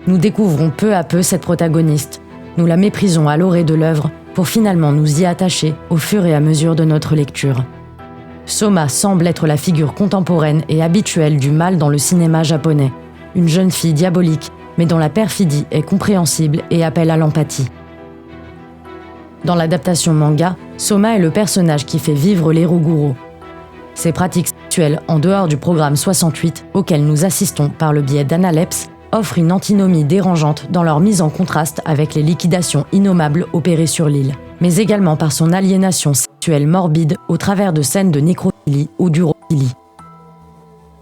Speaker 1: Nous découvrons peu à peu cette protagoniste, nous la méprisons à l'orée de l'œuvre pour finalement nous y attacher au fur et à mesure de notre lecture. Soma semble être la figure contemporaine et habituelle du mal dans le cinéma japonais, une jeune fille diabolique, mais dont la perfidie est compréhensible et appelle à l'empathie. Dans l'adaptation manga, Soma est le personnage qui fait vivre l'Eroguro. Ses pratiques sexuelles en dehors du programme 68, auquel nous assistons par le biais d'Analepse, offrent une antinomie dérangeante dans leur mise en contraste avec les liquidations innommables opérées sur l'île, mais également par son aliénation sexuelle morbide au travers de scènes de nécrophilie ou d'urophilie.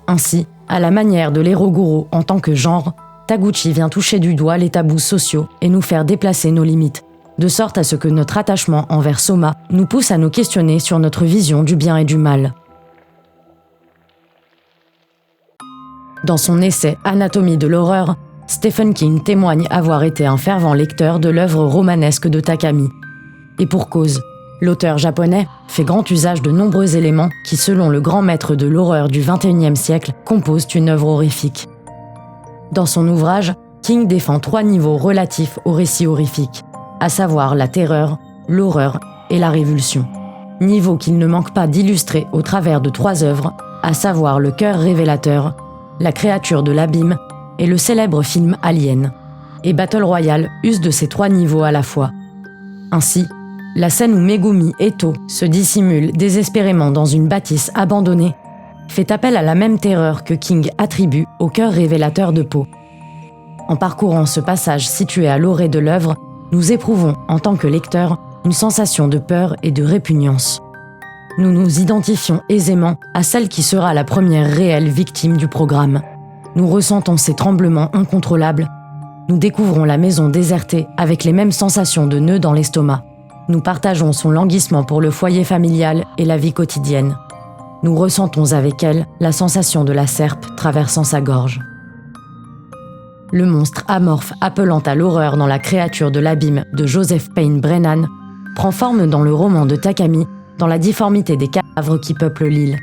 Speaker 1: Ainsi, à la manière de l'Eroguro en tant que genre, Taguchi vient toucher du doigt les tabous sociaux et nous faire déplacer nos limites, de sorte à ce que notre attachement envers Soma nous pousse à nous questionner sur notre vision du bien et du mal. Dans son essai « Anatomie de l'horreur », Stephen King témoigne avoir été un fervent lecteur de l'œuvre romanesque de Takami. Et pour cause, l'auteur japonais fait grand usage de nombreux éléments qui, selon le grand maître de l'horreur du XXIe siècle, composent une œuvre horrifique. Dans son ouvrage, King défend 3 niveaux relatifs au récit horrifique, à savoir la terreur, l'horreur et la révulsion. Niveau qu'il ne manque pas d'illustrer au travers de 3 œuvres, à savoir Le cœur révélateur, La créature de l'abîme et le célèbre film Alien. Et Battle Royale use de ces 3 niveaux à la fois. Ainsi, la scène où Megumi Eto se dissimule désespérément dans une bâtisse abandonnée fait appel à la même terreur que King attribue au cœur révélateur de Poe. En parcourant ce passage situé à l'orée de l'œuvre, nous éprouvons, en tant que lecteurs, une sensation de peur et de répugnance. Nous nous identifions aisément à celle qui sera la première réelle victime du programme. Nous ressentons ces tremblements incontrôlables. Nous découvrons la maison désertée avec les mêmes sensations de nœuds dans l'estomac. Nous partageons son languissement pour le foyer familial et la vie quotidienne. Nous ressentons avec elle la sensation de la serpe traversant sa gorge. Le monstre amorphe appelant à l'horreur dans La créature de l'abîme de Joseph Payne Brennan prend forme dans le roman de Takami dans la difformité des cadavres qui peuplent l'île,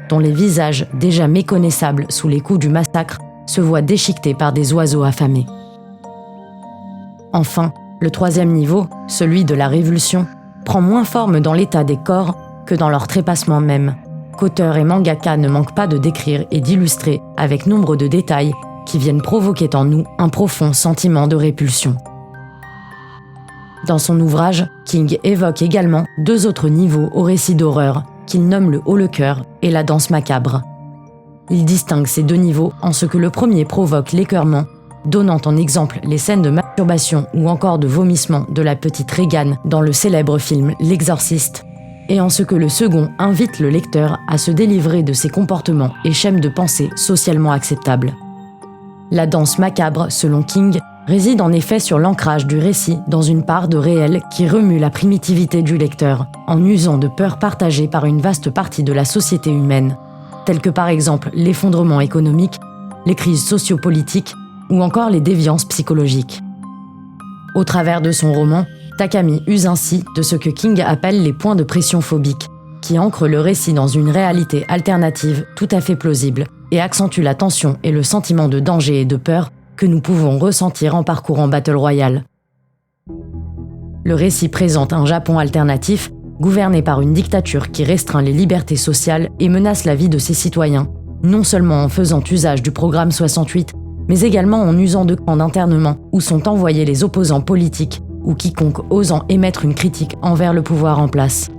Speaker 1: dont les visages déjà méconnaissables sous les coups du massacre se voient déchiquetés par des oiseaux affamés. Enfin, le 3e niveau, celui de la révulsion, prend moins forme dans l'état des corps que dans leur trépassement même, qu'auteur et mangaka ne manquent pas de décrire et d'illustrer avec nombre de détails qui viennent provoquer en nous un profond sentiment de répulsion. Dans son ouvrage, King évoque également 2 autres niveaux au récit d'horreur qu'il nomme le haut-le-cœur et la danse macabre. Il distingue ces 2 niveaux en ce que le premier provoque l'écœurement, donnant en exemple les scènes de masturbation ou encore de vomissement de la petite Regan dans le célèbre film L'Exorciste, et en ce que le second invite le lecteur à se délivrer de ses comportements et schèmes de pensée socialement acceptables. La danse macabre, selon King, réside en effet sur l'ancrage du récit dans une part de réel qui remue la primitivité du lecteur, en usant de peurs partagées par une vaste partie de la société humaine, telles que par exemple l'effondrement économique, les crises sociopolitiques ou encore les déviances psychologiques. Au travers de son roman, Takami use ainsi de ce que King appelle les points de pression phobiques, qui ancrent le récit dans une réalité alternative tout à fait plausible et accentue la tension et le sentiment de danger et de peur que nous pouvons ressentir en parcourant Battle Royale. Le récit présente un Japon alternatif, gouverné par une dictature qui restreint les libertés sociales et menace la vie de ses citoyens, non seulement en faisant usage du programme 68, mais également en usant de camps d'internement où sont envoyés les opposants politiques ou quiconque osant émettre une critique envers le pouvoir en place.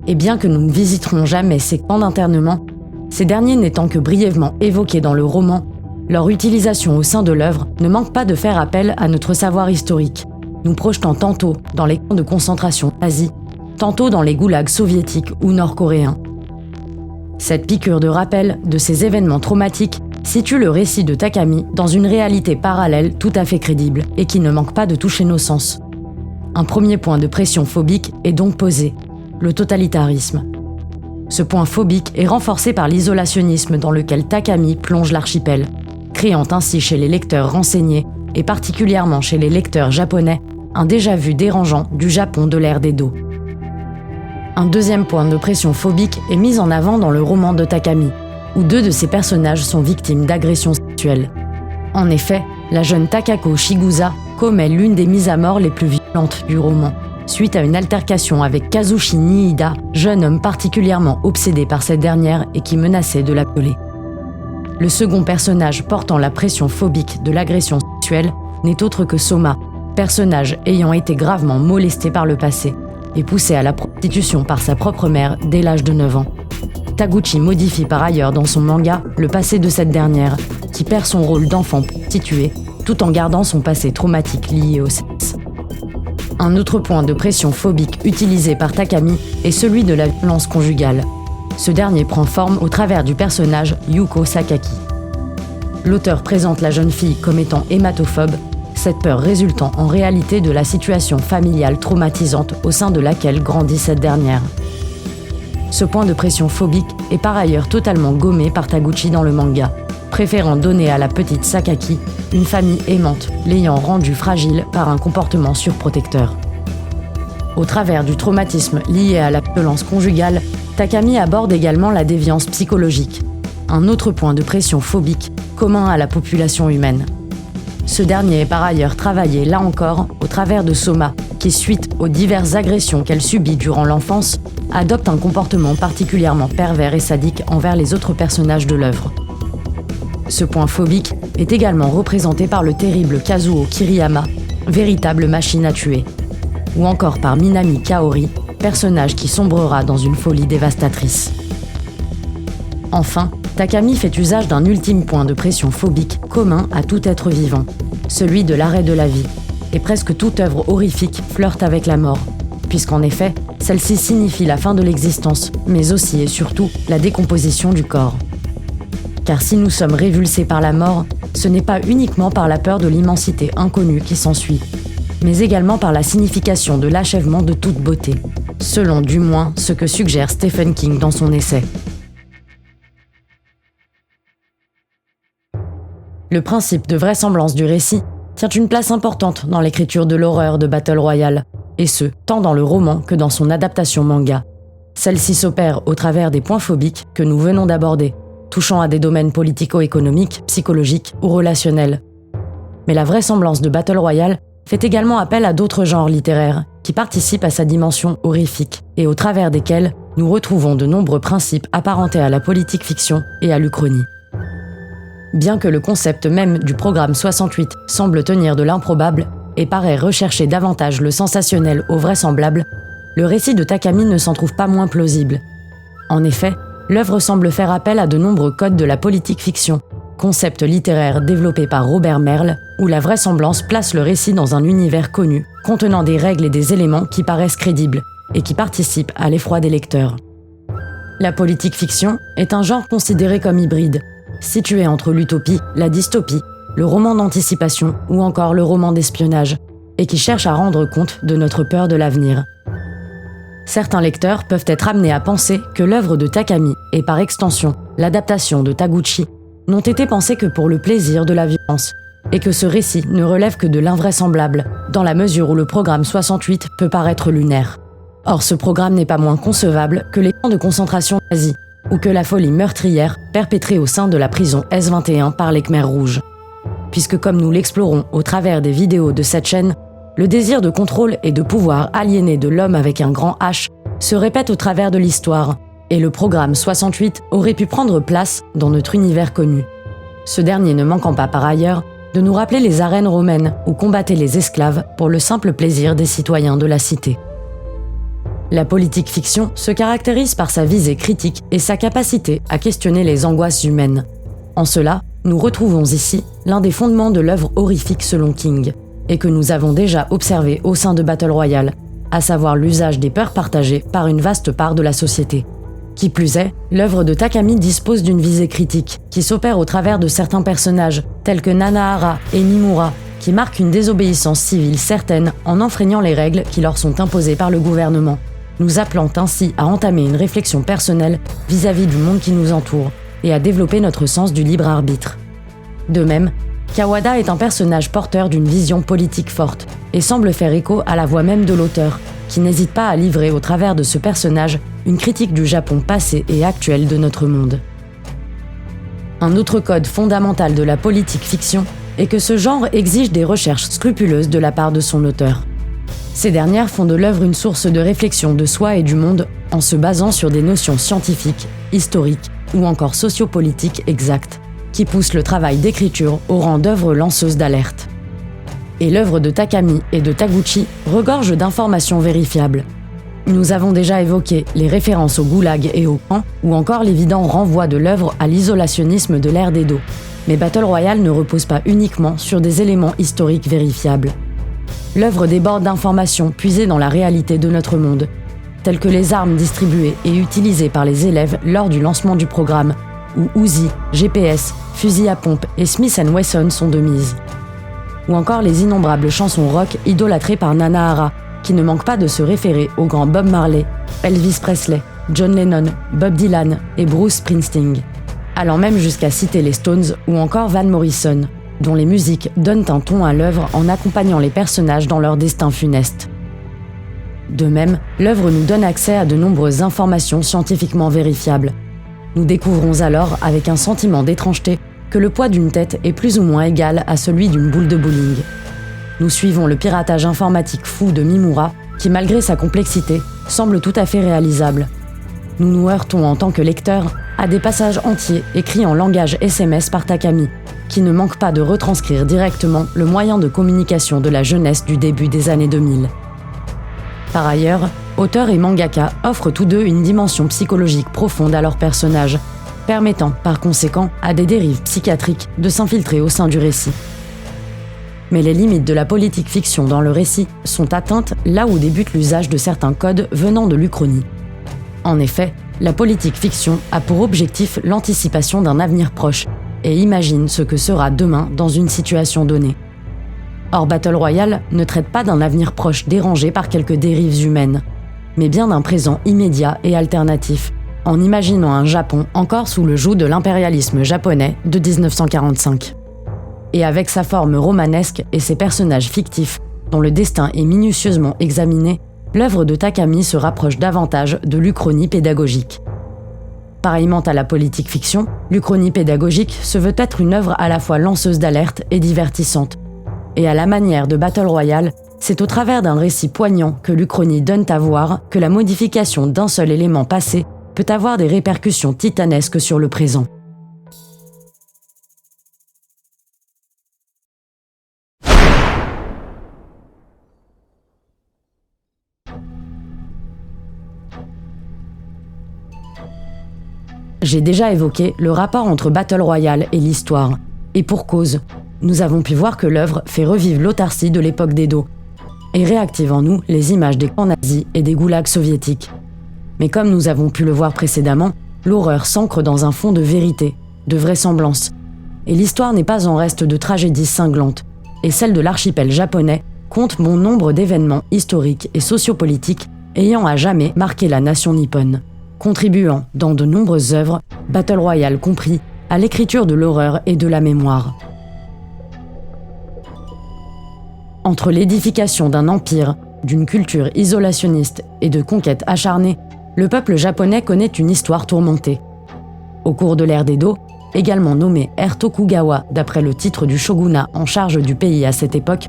Speaker 1: Et bien que nous ne visiterons jamais ces camps d'internement, ces derniers n'étant que brièvement évoqués dans le roman, leur utilisation au sein de l'œuvre ne manque pas de faire appel à notre savoir historique, nous projetant tantôt dans les camps de concentration nazis, tantôt dans les goulags soviétiques ou nord-coréens. Cette piqûre de rappel de ces événements traumatiques situe le récit de Takami dans une réalité parallèle tout à fait crédible et qui ne manque pas de toucher nos sens. Un premier point de pression phobique est donc posé, le totalitarisme. Ce point phobique est renforcé par l'isolationnisme dans lequel Takami plonge l'archipel, créant ainsi chez les lecteurs renseignés, et particulièrement chez les lecteurs japonais, un déjà-vu dérangeant du Japon de l'ère d'Edo. Un deuxième point de pression phobique est mis en avant dans le roman de Takami, où 2 de ses personnages sont victimes d'agressions sexuelles. En effet, la jeune Takako Shigusa commet l'une des mises à mort les plus violentes du roman, suite à une altercation avec Kazushi Niida, jeune homme particulièrement obsédé par cette dernière et qui menaçait de la violer. Le second personnage portant la pression phobique de l'agression sexuelle n'est autre que Soma, personnage ayant été gravement molesté par le passé et poussé à la prostitution par sa propre mère dès l'âge de 9 ans. Taguchi modifie par ailleurs dans son manga le passé de cette dernière, qui perd son rôle d'enfant prostituée, tout en gardant son passé traumatique lié au sexe. Un autre point de pression phobique utilisé par Takami est celui de la violence conjugale. Ce dernier prend forme au travers du personnage Yuko Sakaki. L'auteur présente la jeune fille comme étant hématophobe, cette peur résultant en réalité de la situation familiale traumatisante au sein de laquelle grandit cette dernière. Ce point de pression phobique est par ailleurs totalement gommé par Taguchi dans le manga, préférant donner à la petite Sakaki une famille aimante, l'ayant rendue fragile par un comportement surprotecteur. Au travers du traumatisme lié à la violence conjugale, Takami aborde également la déviance psychologique, un autre point de pression phobique commun à la population humaine. Ce dernier est par ailleurs travaillé, là encore, au travers de Soma, qui, suite aux diverses agressions qu'elle subit durant l'enfance, adopte un comportement particulièrement pervers et sadique envers les autres personnages de l'œuvre. Ce point phobique est également représenté par le terrible Kazuo Kiriyama, véritable machine à tuer, ou encore par Minami Kaori, personnage qui sombrera dans une folie dévastatrice. Enfin, Takami fait usage d'un ultime point de pression phobique commun à tout être vivant, celui de l'arrêt de la vie, et presque toute œuvre horrifique flirte avec la mort, puisqu'en effet, celle-ci signifie la fin de l'existence, mais aussi et surtout la décomposition du corps. Car si nous sommes révulsés par la mort, ce n'est pas uniquement par la peur de l'immensité inconnue qui s'ensuit, mais également par la signification de l'achèvement de toute beauté, selon du moins ce que suggère Stephen King dans son essai. Le principe de vraisemblance du récit tient une place importante dans l'écriture de l'horreur de Battle Royale, et ce, tant dans le roman que dans son adaptation manga. Celle-ci s'opère au travers des points phobiques que nous venons d'aborder, touchant à des domaines politico-économiques, psychologiques ou relationnels. Mais la vraisemblance de Battle Royale fait également appel à d'autres genres littéraires qui participent à sa dimension horrifique et au travers desquels nous retrouvons de nombreux principes apparentés à la politique fiction et à l'Uchronie. Bien que le concept même du programme 68 semble tenir de l'improbable et paraît rechercher davantage le sensationnel au vraisemblable, le récit de Takami ne s'en trouve pas moins plausible. En effet, l'œuvre semble faire appel à de nombreux codes de la politique fiction, concept littéraire développé par Robert Merle, où la vraisemblance place le récit dans un univers connu, contenant des règles et des éléments qui paraissent crédibles et qui participent à l'effroi des lecteurs. La politique fiction est un genre considéré comme hybride, situé entre l'utopie, la dystopie, le roman d'anticipation ou encore le roman d'espionnage, et qui cherche à rendre compte de notre peur de l'avenir. Certains lecteurs peuvent être amenés à penser que l'œuvre de Takami et par extension l'adaptation de Taguchi n'ont été pensées que pour le plaisir de la violence, et que ce récit ne relève que de l'invraisemblable, dans la mesure où le programme 68 peut paraître lunaire. Or, ce programme n'est pas moins concevable que les camps de concentration nazis, ou que la folie meurtrière perpétrée au sein de la prison S21 par les Khmers rouges. Puisque comme nous l'explorons au travers des vidéos de cette chaîne, le désir de contrôle et de pouvoir aliéné de l'homme avec un grand H se répète au travers de l'histoire, et le programme 68 aurait pu prendre place dans notre univers connu. Ce dernier ne manquant pas par ailleurs de nous rappeler les arènes romaines où combattaient les esclaves pour le simple plaisir des citoyens de la cité. La politique fiction se caractérise par sa visée critique et sa capacité à questionner les angoisses humaines. En cela, nous retrouvons ici l'un des fondements de l'œuvre horrifique selon King, et que nous avons déjà observé au sein de Battle Royale, à savoir l'usage des peurs partagées par une vaste part de la société. Qui plus est, l'œuvre de Takami dispose d'une visée critique, qui s'opère au travers de certains personnages, tels que Nanahara et Mimura, qui marquent une désobéissance civile certaine en enfreignant les règles qui leur sont imposées par le gouvernement, nous appelant ainsi à entamer une réflexion personnelle vis-à-vis du monde qui nous entoure, et à développer notre sens du libre arbitre. De même, Kawada est un personnage porteur d'une vision politique forte et semble faire écho à la voix même de l'auteur, qui n'hésite pas à livrer au travers de ce personnage une critique du Japon passé et actuel de notre monde. Un autre code fondamental de la politique fiction est que ce genre exige des recherches scrupuleuses de la part de son auteur. Ces dernières font de l'œuvre une source de réflexion de soi et du monde en se basant sur des notions scientifiques, historiques ou encore sociopolitiques exactes, qui poussent le travail d'écriture au rang d'œuvre lanceuse d'alerte. Et l'œuvre de Takami et de Taguchi regorge d'informations vérifiables. Nous avons déjà évoqué les références au goulag et au camp, ou encore l'évident renvoi de l'œuvre à l'isolationnisme de l'ère d'Edo. Mais Battle Royale ne repose pas uniquement sur des éléments historiques vérifiables. L'œuvre déborde d'informations puisées dans la réalité de notre monde, telles que les armes distribuées et utilisées par les élèves lors du lancement du programme, où Uzi, GPS, fusil à pompe et Smith & Wesson sont de mise. Ou encore les innombrables chansons rock idolâtrées par Nanahara, qui ne manquent pas de se référer aux grands Bob Marley, Elvis Presley, John Lennon, Bob Dylan et Bruce Springsteen, allant même jusqu'à citer les Stones ou encore Van Morrison, dont les musiques donnent un ton à l'œuvre en accompagnant les personnages dans leur destin funeste. De même, l'œuvre nous donne accès à de nombreuses informations scientifiquement vérifiables. Nous découvrons alors, avec un sentiment d'étrangeté, que le poids d'une tête est plus ou moins égal à celui d'une boule de bowling. Nous suivons le piratage informatique fou de Mimura, qui malgré sa complexité, semble tout à fait réalisable. Nous nous heurtons en tant que lecteurs à des passages entiers écrits en langage SMS par Takami, qui ne manque pas de retranscrire directement le moyen de communication de la jeunesse du début des années 2000. Par ailleurs, auteur et mangaka offrent tous deux une dimension psychologique profonde à leurs personnages, permettant par conséquent à des dérives psychiatriques de s'infiltrer au sein du récit. Mais les limites de la politique fiction dans le récit sont atteintes là où débute l'usage de certains codes venant de l'Uchronie. En effet, la politique fiction a pour objectif l'anticipation d'un avenir proche et imagine ce que sera demain dans une situation donnée. Or, Battle Royale ne traite pas d'un avenir proche dérangé par quelques dérives humaines, mais bien d'un présent immédiat et alternatif, en imaginant un Japon encore sous le joug de l'impérialisme japonais de 1945. Et avec sa forme romanesque et ses personnages fictifs, dont le destin est minutieusement examiné, l'œuvre de Takami se rapproche davantage de l'Uchronie pédagogique. Pareillement à la politique fiction, l'Uchronie pédagogique se veut être une œuvre à la fois lanceuse d'alerte et divertissante. Et à la manière de Battle Royale, c'est au travers d'un récit poignant que l'Uchronie donne à voir que la modification d'un seul élément passé peut avoir des répercussions titanesques sur le présent. J'ai déjà évoqué le rapport entre Battle Royale et l'histoire, et pour cause. Nous avons pu voir que l'œuvre fait revivre l'autarcie de l'époque d'Edo et réactive en nous les images des camps nazis et des goulags soviétiques. Mais comme nous avons pu le voir précédemment, l'horreur s'ancre dans un fond de vérité, de vraisemblance. Et l'histoire n'est pas en reste de tragédies cinglantes, et celle de l'archipel japonais compte bon nombre d'événements historiques et sociopolitiques ayant à jamais marqué la nation nippone, contribuant dans de nombreuses œuvres, Battle Royale compris, à l'écriture de l'horreur et de la mémoire. Entre l'édification d'un empire, d'une culture isolationniste et de conquêtes acharnées, le peuple japonais connaît une histoire tourmentée. Au cours de l'ère d'Edo, également nommé ère Tokugawa d'après le titre du shogunat en charge du pays à cette époque,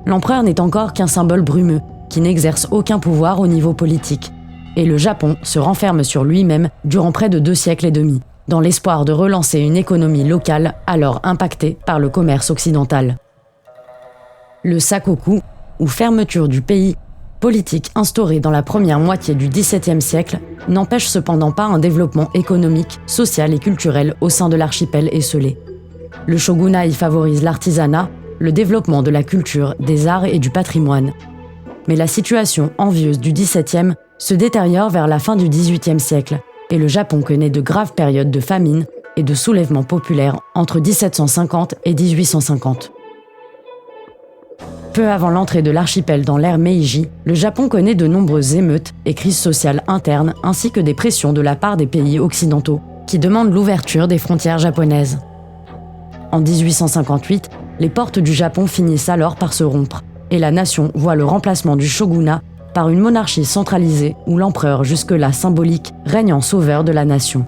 Speaker 1: l'empereur n'est encore qu'un symbole brumeux qui n'exerce aucun pouvoir au niveau politique, et le Japon se renferme sur lui-même durant près de 2 siècles et demi, dans l'espoir de relancer une économie locale alors impactée par le commerce occidental. Le sakoku, ou fermeture du pays, politique instaurée dans la première moitié du XVIIe siècle, n'empêche cependant pas un développement économique, social et culturel au sein de l'archipel esselé. Le shogunat y favorise l'artisanat, le développement de la culture, des arts et du patrimoine. Mais la situation envieuse du XVIIe se détériore vers la fin du XVIIIe siècle, et le Japon connaît de graves périodes de famine et de soulèvements populaires entre 1750 et 1850. Peu avant l'entrée de l'archipel dans l'ère Meiji, le Japon connaît de nombreuses émeutes et crises sociales internes ainsi que des pressions de la part des pays occidentaux qui demandent l'ouverture des frontières japonaises. En 1858, les portes du Japon finissent alors par se rompre et la nation voit le remplacement du shogunat par une monarchie centralisée où l'empereur, jusque-là symbolique, règne en sauveur de la nation.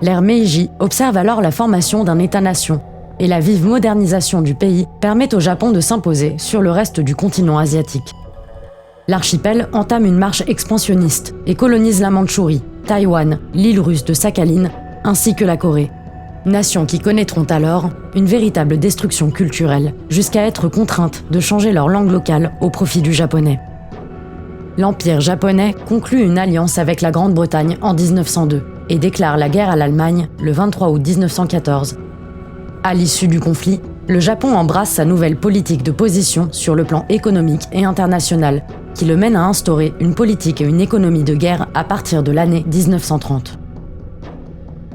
Speaker 1: L'ère Meiji observe alors la formation d'un État-nation et la vive modernisation du pays permet au Japon de s'imposer sur le reste du continent asiatique. L'archipel entame une marche expansionniste et colonise la Mandchourie, Taïwan, l'île russe de Sakhaline, ainsi que la Corée. Nations qui connaîtront alors une véritable destruction culturelle, jusqu'à être contraintes de changer leur langue locale au profit du japonais. L'Empire japonais conclut une alliance avec la Grande-Bretagne en 1902 et déclare la guerre à l'Allemagne le 23 août 1914. À l'issue du conflit, le Japon embrasse sa nouvelle politique de position sur le plan économique et international, qui le mène à instaurer une politique et une économie de guerre à partir de l'année 1930.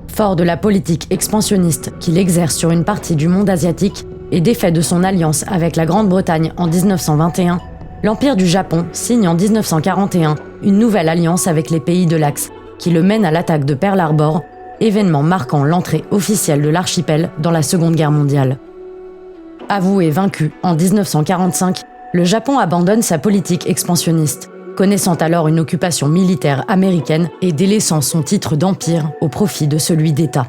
Speaker 1: Fort de la politique expansionniste qu'il exerce sur une partie du monde asiatique et des faits de son alliance avec la Grande-Bretagne en 1921, l'Empire du Japon signe en 1941 une nouvelle alliance avec les pays de l'Axe, qui le mène à l'attaque de Pearl Harbor, événement marquant l'entrée officielle de l'archipel dans la Seconde Guerre mondiale. Avoué vaincu en 1945, le Japon abandonne sa politique expansionniste, connaissant alors une occupation militaire américaine et délaissant son titre d'empire au profit de celui d'État.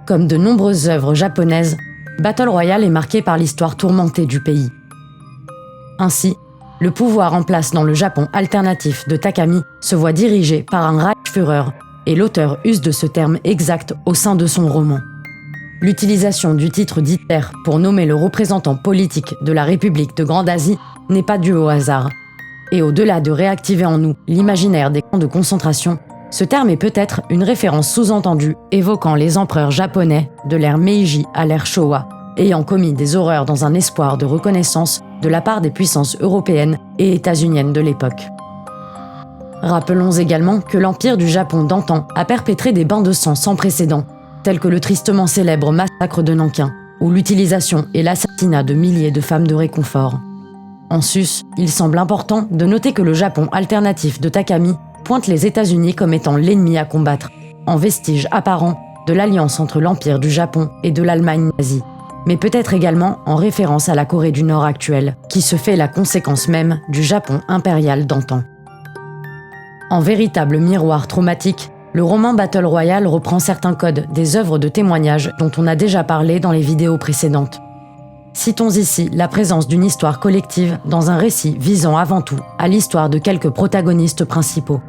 Speaker 1: Comme de nombreuses œuvres japonaises, Battle Royale est marqué par l'histoire tourmentée du pays. Ainsi, le pouvoir en place dans le Japon alternatif de Takami se voit dirigé par un Reichsführer, et l'auteur use de ce terme exact au sein de son roman. L'utilisation du titre d'Hitler pour nommer le représentant politique de la République de Grande Asie n'est pas due au hasard. Et au-delà de réactiver en nous l'imaginaire des camps de concentration, ce terme est peut-être une référence sous-entendue évoquant les empereurs japonais de l'ère Meiji à l'ère Showa, ayant commis des horreurs dans un espoir de reconnaissance de la part des puissances européennes et états-uniennes de l'époque. Rappelons également que l'Empire du Japon d'antan a perpétré des bains de sang sans précédent, tels que le tristement célèbre massacre de Nankin, ou l'utilisation et l'assassinat de milliers de femmes de réconfort. En sus, il semble important de noter que le Japon alternatif de Takami pointe les États-Unis comme étant l'ennemi à combattre, en vestige apparent de l'alliance entre l'Empire du Japon et de l'Allemagne nazie, mais peut-être également en référence à la Corée du Nord actuelle, qui se fait la conséquence même du Japon impérial d'antan. En véritable miroir traumatique, le roman Battle Royale reprend certains codes des œuvres de témoignage dont on a déjà parlé dans les vidéos précédentes. Citons ici la présence d'une histoire collective dans un récit visant avant tout à l'histoire de quelques protagonistes principaux,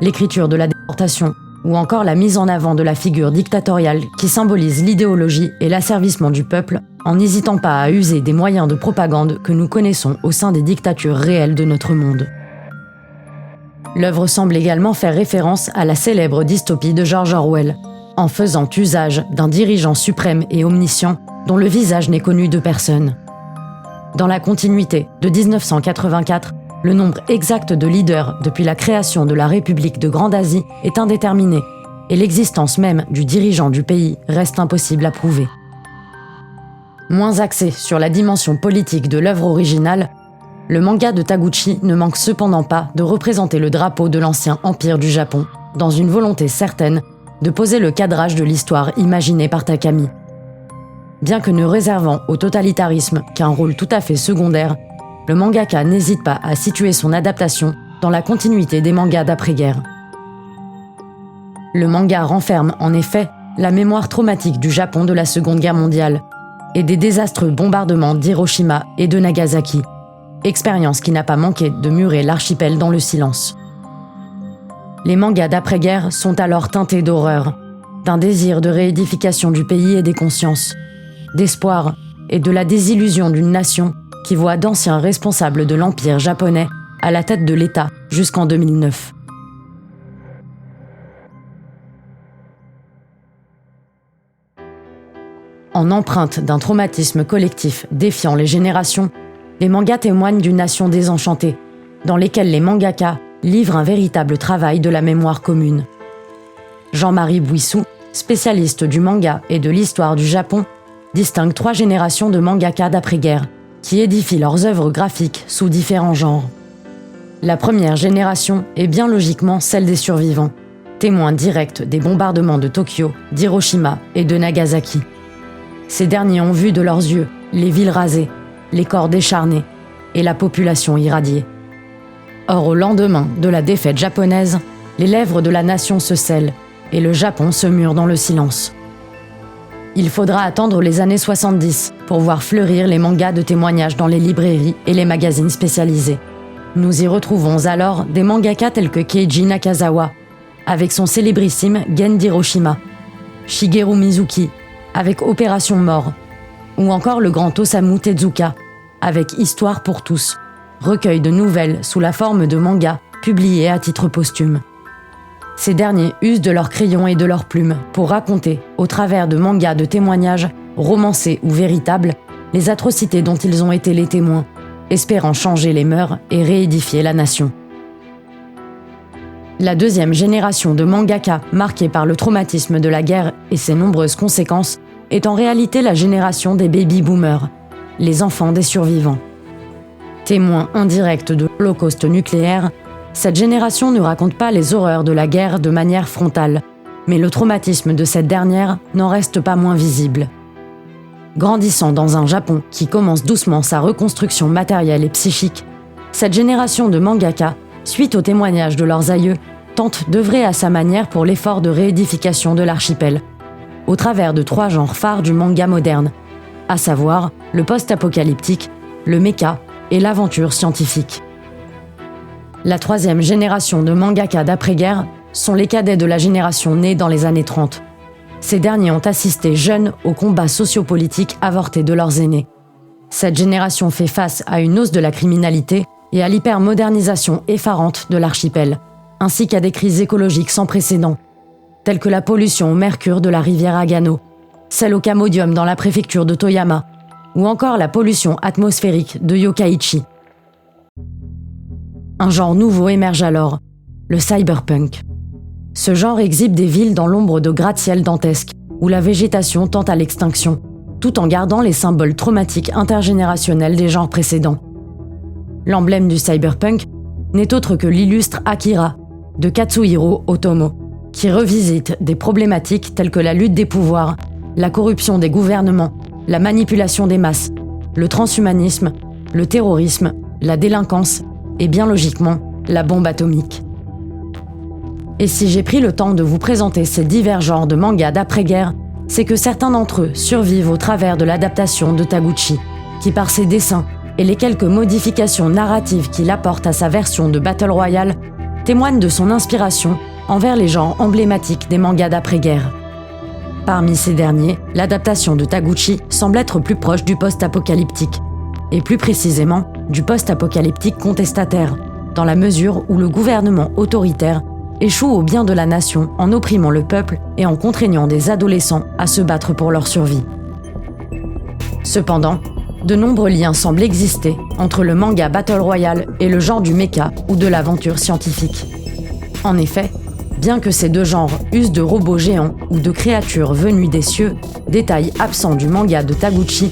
Speaker 1: l'écriture de la déportation ou encore la mise en avant de la figure dictatoriale qui symbolise l'idéologie et l'asservissement du peuple en n'hésitant pas à user des moyens de propagande que nous connaissons au sein des dictatures réelles de notre monde. L'œuvre semble également faire référence à la célèbre dystopie de George Orwell, en faisant usage d'un dirigeant suprême et omniscient dont le visage n'est connu de personne. Dans la continuité de 1984, le nombre exact de leaders depuis la création de la République de Grande Asie est indéterminé, et l'existence même du dirigeant du pays reste impossible à prouver. Moins axé sur la dimension politique de l'œuvre originale, le manga de Taguchi ne manque cependant pas de représenter le drapeau de l'ancien empire du Japon, dans une volonté certaine de poser le cadrage de l'histoire imaginée par Takami. Bien que ne réservant au totalitarisme qu'un rôle tout à fait secondaire, le mangaka n'hésite pas à situer son adaptation dans la continuité des mangas d'après-guerre. Le manga renferme en effet la mémoire traumatique du Japon de la Seconde Guerre mondiale et des désastreux bombardements d'Hiroshima et de Nagasaki, expérience qui n'a pas manqué de murer l'archipel dans le silence. Les mangas d'après-guerre sont alors teintés d'horreur, d'un désir de réédification du pays et des consciences, d'espoir et de la désillusion d'une nation qui voit d'anciens responsables de l'Empire japonais à la tête de l'État jusqu'en 2009. En empreinte d'un traumatisme collectif défiant les générations, les mangas témoignent d'une nation désenchantée, dans lesquelles les mangaka livrent un véritable travail de la mémoire commune. Jean-Marie Bouissou, spécialiste du manga et de l'histoire du Japon, distingue 3 générations de mangaka d'après-guerre, qui édifient leurs œuvres graphiques sous différents genres. La première génération est bien logiquement celle des survivants, témoins directs des bombardements de Tokyo, d'Hiroshima et de Nagasaki. Ces derniers ont vu de leurs yeux les villes rasées, les corps décharnés et la population irradiée. Or, au lendemain de la défaite japonaise, les lèvres de la nation se scellent et le Japon se mure dans le silence. Il faudra attendre les années 70 pour voir fleurir les mangas de témoignages dans les librairies et les magazines spécialisés. Nous y retrouvons alors des mangaka tels que Keiji Nakazawa, avec son célébrissime Gen d'Hiroshima, Shigeru Mizuki, avec Opération Mort, ou encore le grand Osamu Tezuka, avec Histoire pour tous, recueil de nouvelles sous la forme de mangas publiés à titre posthume. Ces derniers usent de leurs crayons et de leurs plumes pour raconter, au travers de mangas de témoignages, romancés ou véritables, les atrocités dont ils ont été les témoins, espérant changer les mœurs et réédifier la nation. La deuxième génération de mangaka marquée par le traumatisme de la guerre et ses nombreuses conséquences est en réalité la génération des baby-boomers, les enfants des survivants. Témoins indirects de l'Holocauste nucléaire, cette génération ne raconte pas les horreurs de la guerre de manière frontale, mais le traumatisme de cette dernière n'en reste pas moins visible. Grandissant dans un Japon qui commence doucement sa reconstruction matérielle et psychique, cette génération de mangaka, suite aux témoignages de leurs aïeux, tente d'œuvrer à sa manière pour l'effort de réédification de l'archipel, au travers de 3 genres phares du manga moderne, à savoir le post-apocalyptique, le mecha et l'aventure scientifique. La troisième génération de mangaka d'après-guerre sont les cadets de la génération née dans les années 30. Ces derniers ont assisté jeunes aux combats sociopolitiques avortés de leurs aînés. Cette génération fait face à une hausse de la criminalité et à l'hypermodernisation effarante de l'archipel, ainsi qu'à des crises écologiques sans précédent, telles que la pollution au mercure de la rivière Agano, celle au camodium dans la préfecture de Toyama, ou encore la pollution atmosphérique de Yokkaichi. Un genre nouveau émerge alors, le cyberpunk. Ce genre exhibe des villes dans l'ombre de gratte-ciel dantesques, où la végétation tend à l'extinction, tout en gardant les symboles traumatiques intergénérationnels des genres précédents. L'emblème du cyberpunk n'est autre que l'illustre Akira, de Katsuhiro Otomo, qui revisite des problématiques telles que la lutte des pouvoirs, la corruption des gouvernements, la manipulation des masses, le transhumanisme, le terrorisme, la délinquance et bien logiquement, la bombe atomique. Et si j'ai pris le temps de vous présenter ces divers genres de mangas d'après-guerre, c'est que certains d'entre eux survivent au travers de l'adaptation de Taguchi, qui par ses dessins et les quelques modifications narratives qu'il apporte à sa version de Battle Royale, témoignent de son inspiration envers les genres emblématiques des mangas d'après-guerre. Parmi ces derniers, l'adaptation de Taguchi semble être plus proche du post-apocalyptique, et plus précisément du post-apocalyptique contestataire, dans la mesure où le gouvernement autoritaire échoue au bien de la nation en opprimant le peuple et en contraignant des adolescents à se battre pour leur survie. Cependant, de nombreux liens semblent exister entre le manga Battle Royale et le genre du mecha ou de l'aventure scientifique. En effet, bien que ces deux genres usent de robots géants ou de créatures venues des cieux, détail absent du manga de Taguchi,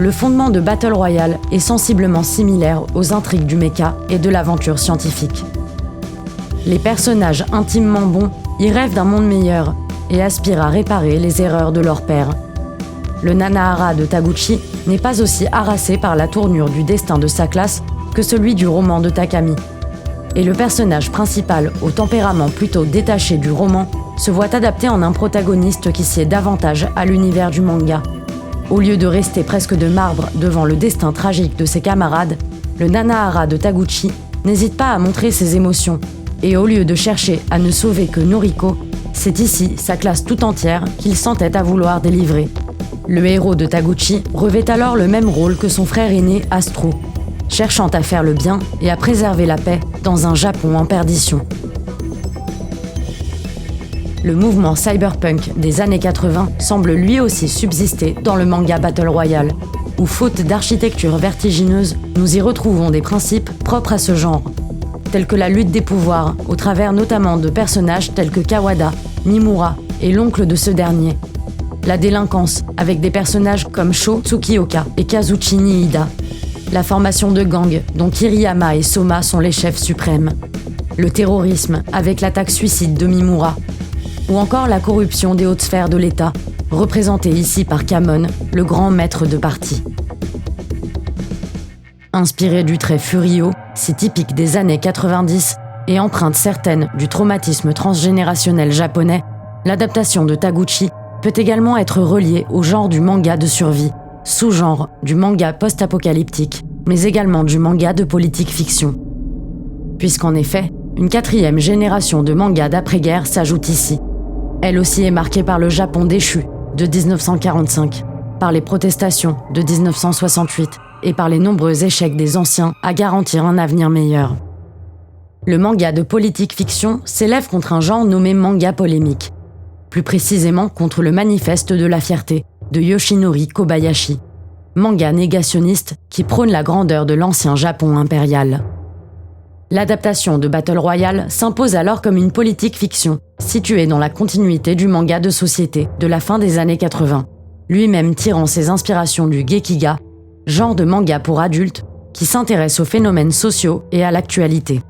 Speaker 1: le fondement de Battle Royale est sensiblement similaire aux intrigues du mecha et de l'aventure scientifique. Les personnages intimement bons y rêvent d'un monde meilleur et aspirent à réparer les erreurs de leur père. Le Nanahara de Taguchi n'est pas aussi harassé par la tournure du destin de sa classe que celui du roman de Takami. Et le personnage principal, au tempérament plutôt détaché du roman, se voit adapté en un protagoniste qui sied davantage à l'univers du manga. Au lieu de rester presque de marbre devant le destin tragique de ses camarades, le Nanahara de Taguchi n'hésite pas à montrer ses émotions, et au lieu de chercher à ne sauver que Noriko, c'est ici sa classe tout entière qu'il s'entête à vouloir délivrer. Le héros de Taguchi revêt alors le même rôle que son frère aîné Astro, cherchant à faire le bien et à préserver la paix dans un Japon en perdition. Le mouvement cyberpunk des années 80 semble lui aussi subsister dans le manga Battle Royale, où faute d'architecture vertigineuse, nous y retrouvons des principes propres à ce genre, tels que la lutte des pouvoirs, au travers notamment de personnages tels que Kawada, Mimura et l'oncle de ce dernier. La délinquance, avec des personnages comme Sho Tsukioka et Kazuchi Niida. La formation de gangs, dont Kiriyama et Soma sont les chefs suprêmes. Le terrorisme, avec l'attaque suicide de Mimura. Ou encore la corruption des hautes sphères de l'État, représentée ici par Kamon, le grand maître de parti. Inspiré du trait Furio, si typique des années 90, et empreinte certaine du traumatisme transgénérationnel japonais, l'adaptation de Taguchi peut également être reliée au genre du manga de survie, sous-genre du manga post-apocalyptique, mais également du manga de politique fiction. Puisqu'en effet, une quatrième génération de mangas d'après-guerre s'ajoute ici. Elle aussi est marquée par le Japon déchu de 1945, par les protestations de 1968 et par les nombreux échecs des anciens à garantir un avenir meilleur. Le manga de politique fiction s'élève contre un genre nommé manga polémique, plus précisément contre le Manifeste de la fierté de Yoshinori Kobayashi, manga négationniste qui prône la grandeur de l'ancien Japon impérial. L'adaptation de Battle Royale s'impose alors comme une politique fiction, située dans la continuité du manga de société de la fin des années 80, lui-même tirant ses inspirations du Gekiga, genre de manga pour adultes qui s'intéresse aux phénomènes sociaux et à l'actualité.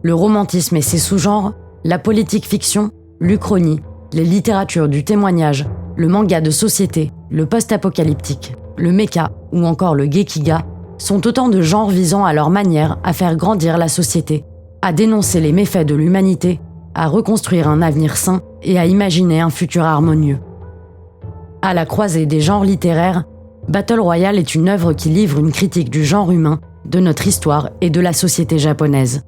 Speaker 1: Le romantisme et ses sous-genres, la politique fiction, l'uchronie, les littératures du témoignage, le manga de société, le post-apocalyptique, le mecha ou encore le Gekiga sont autant de genres visant à leur manière à faire grandir la société, à dénoncer les méfaits de l'humanité, à reconstruire un avenir sain et à imaginer un futur harmonieux. À la croisée des genres littéraires, Battle Royale est une œuvre qui livre une critique du genre humain de notre histoire et de la société japonaise.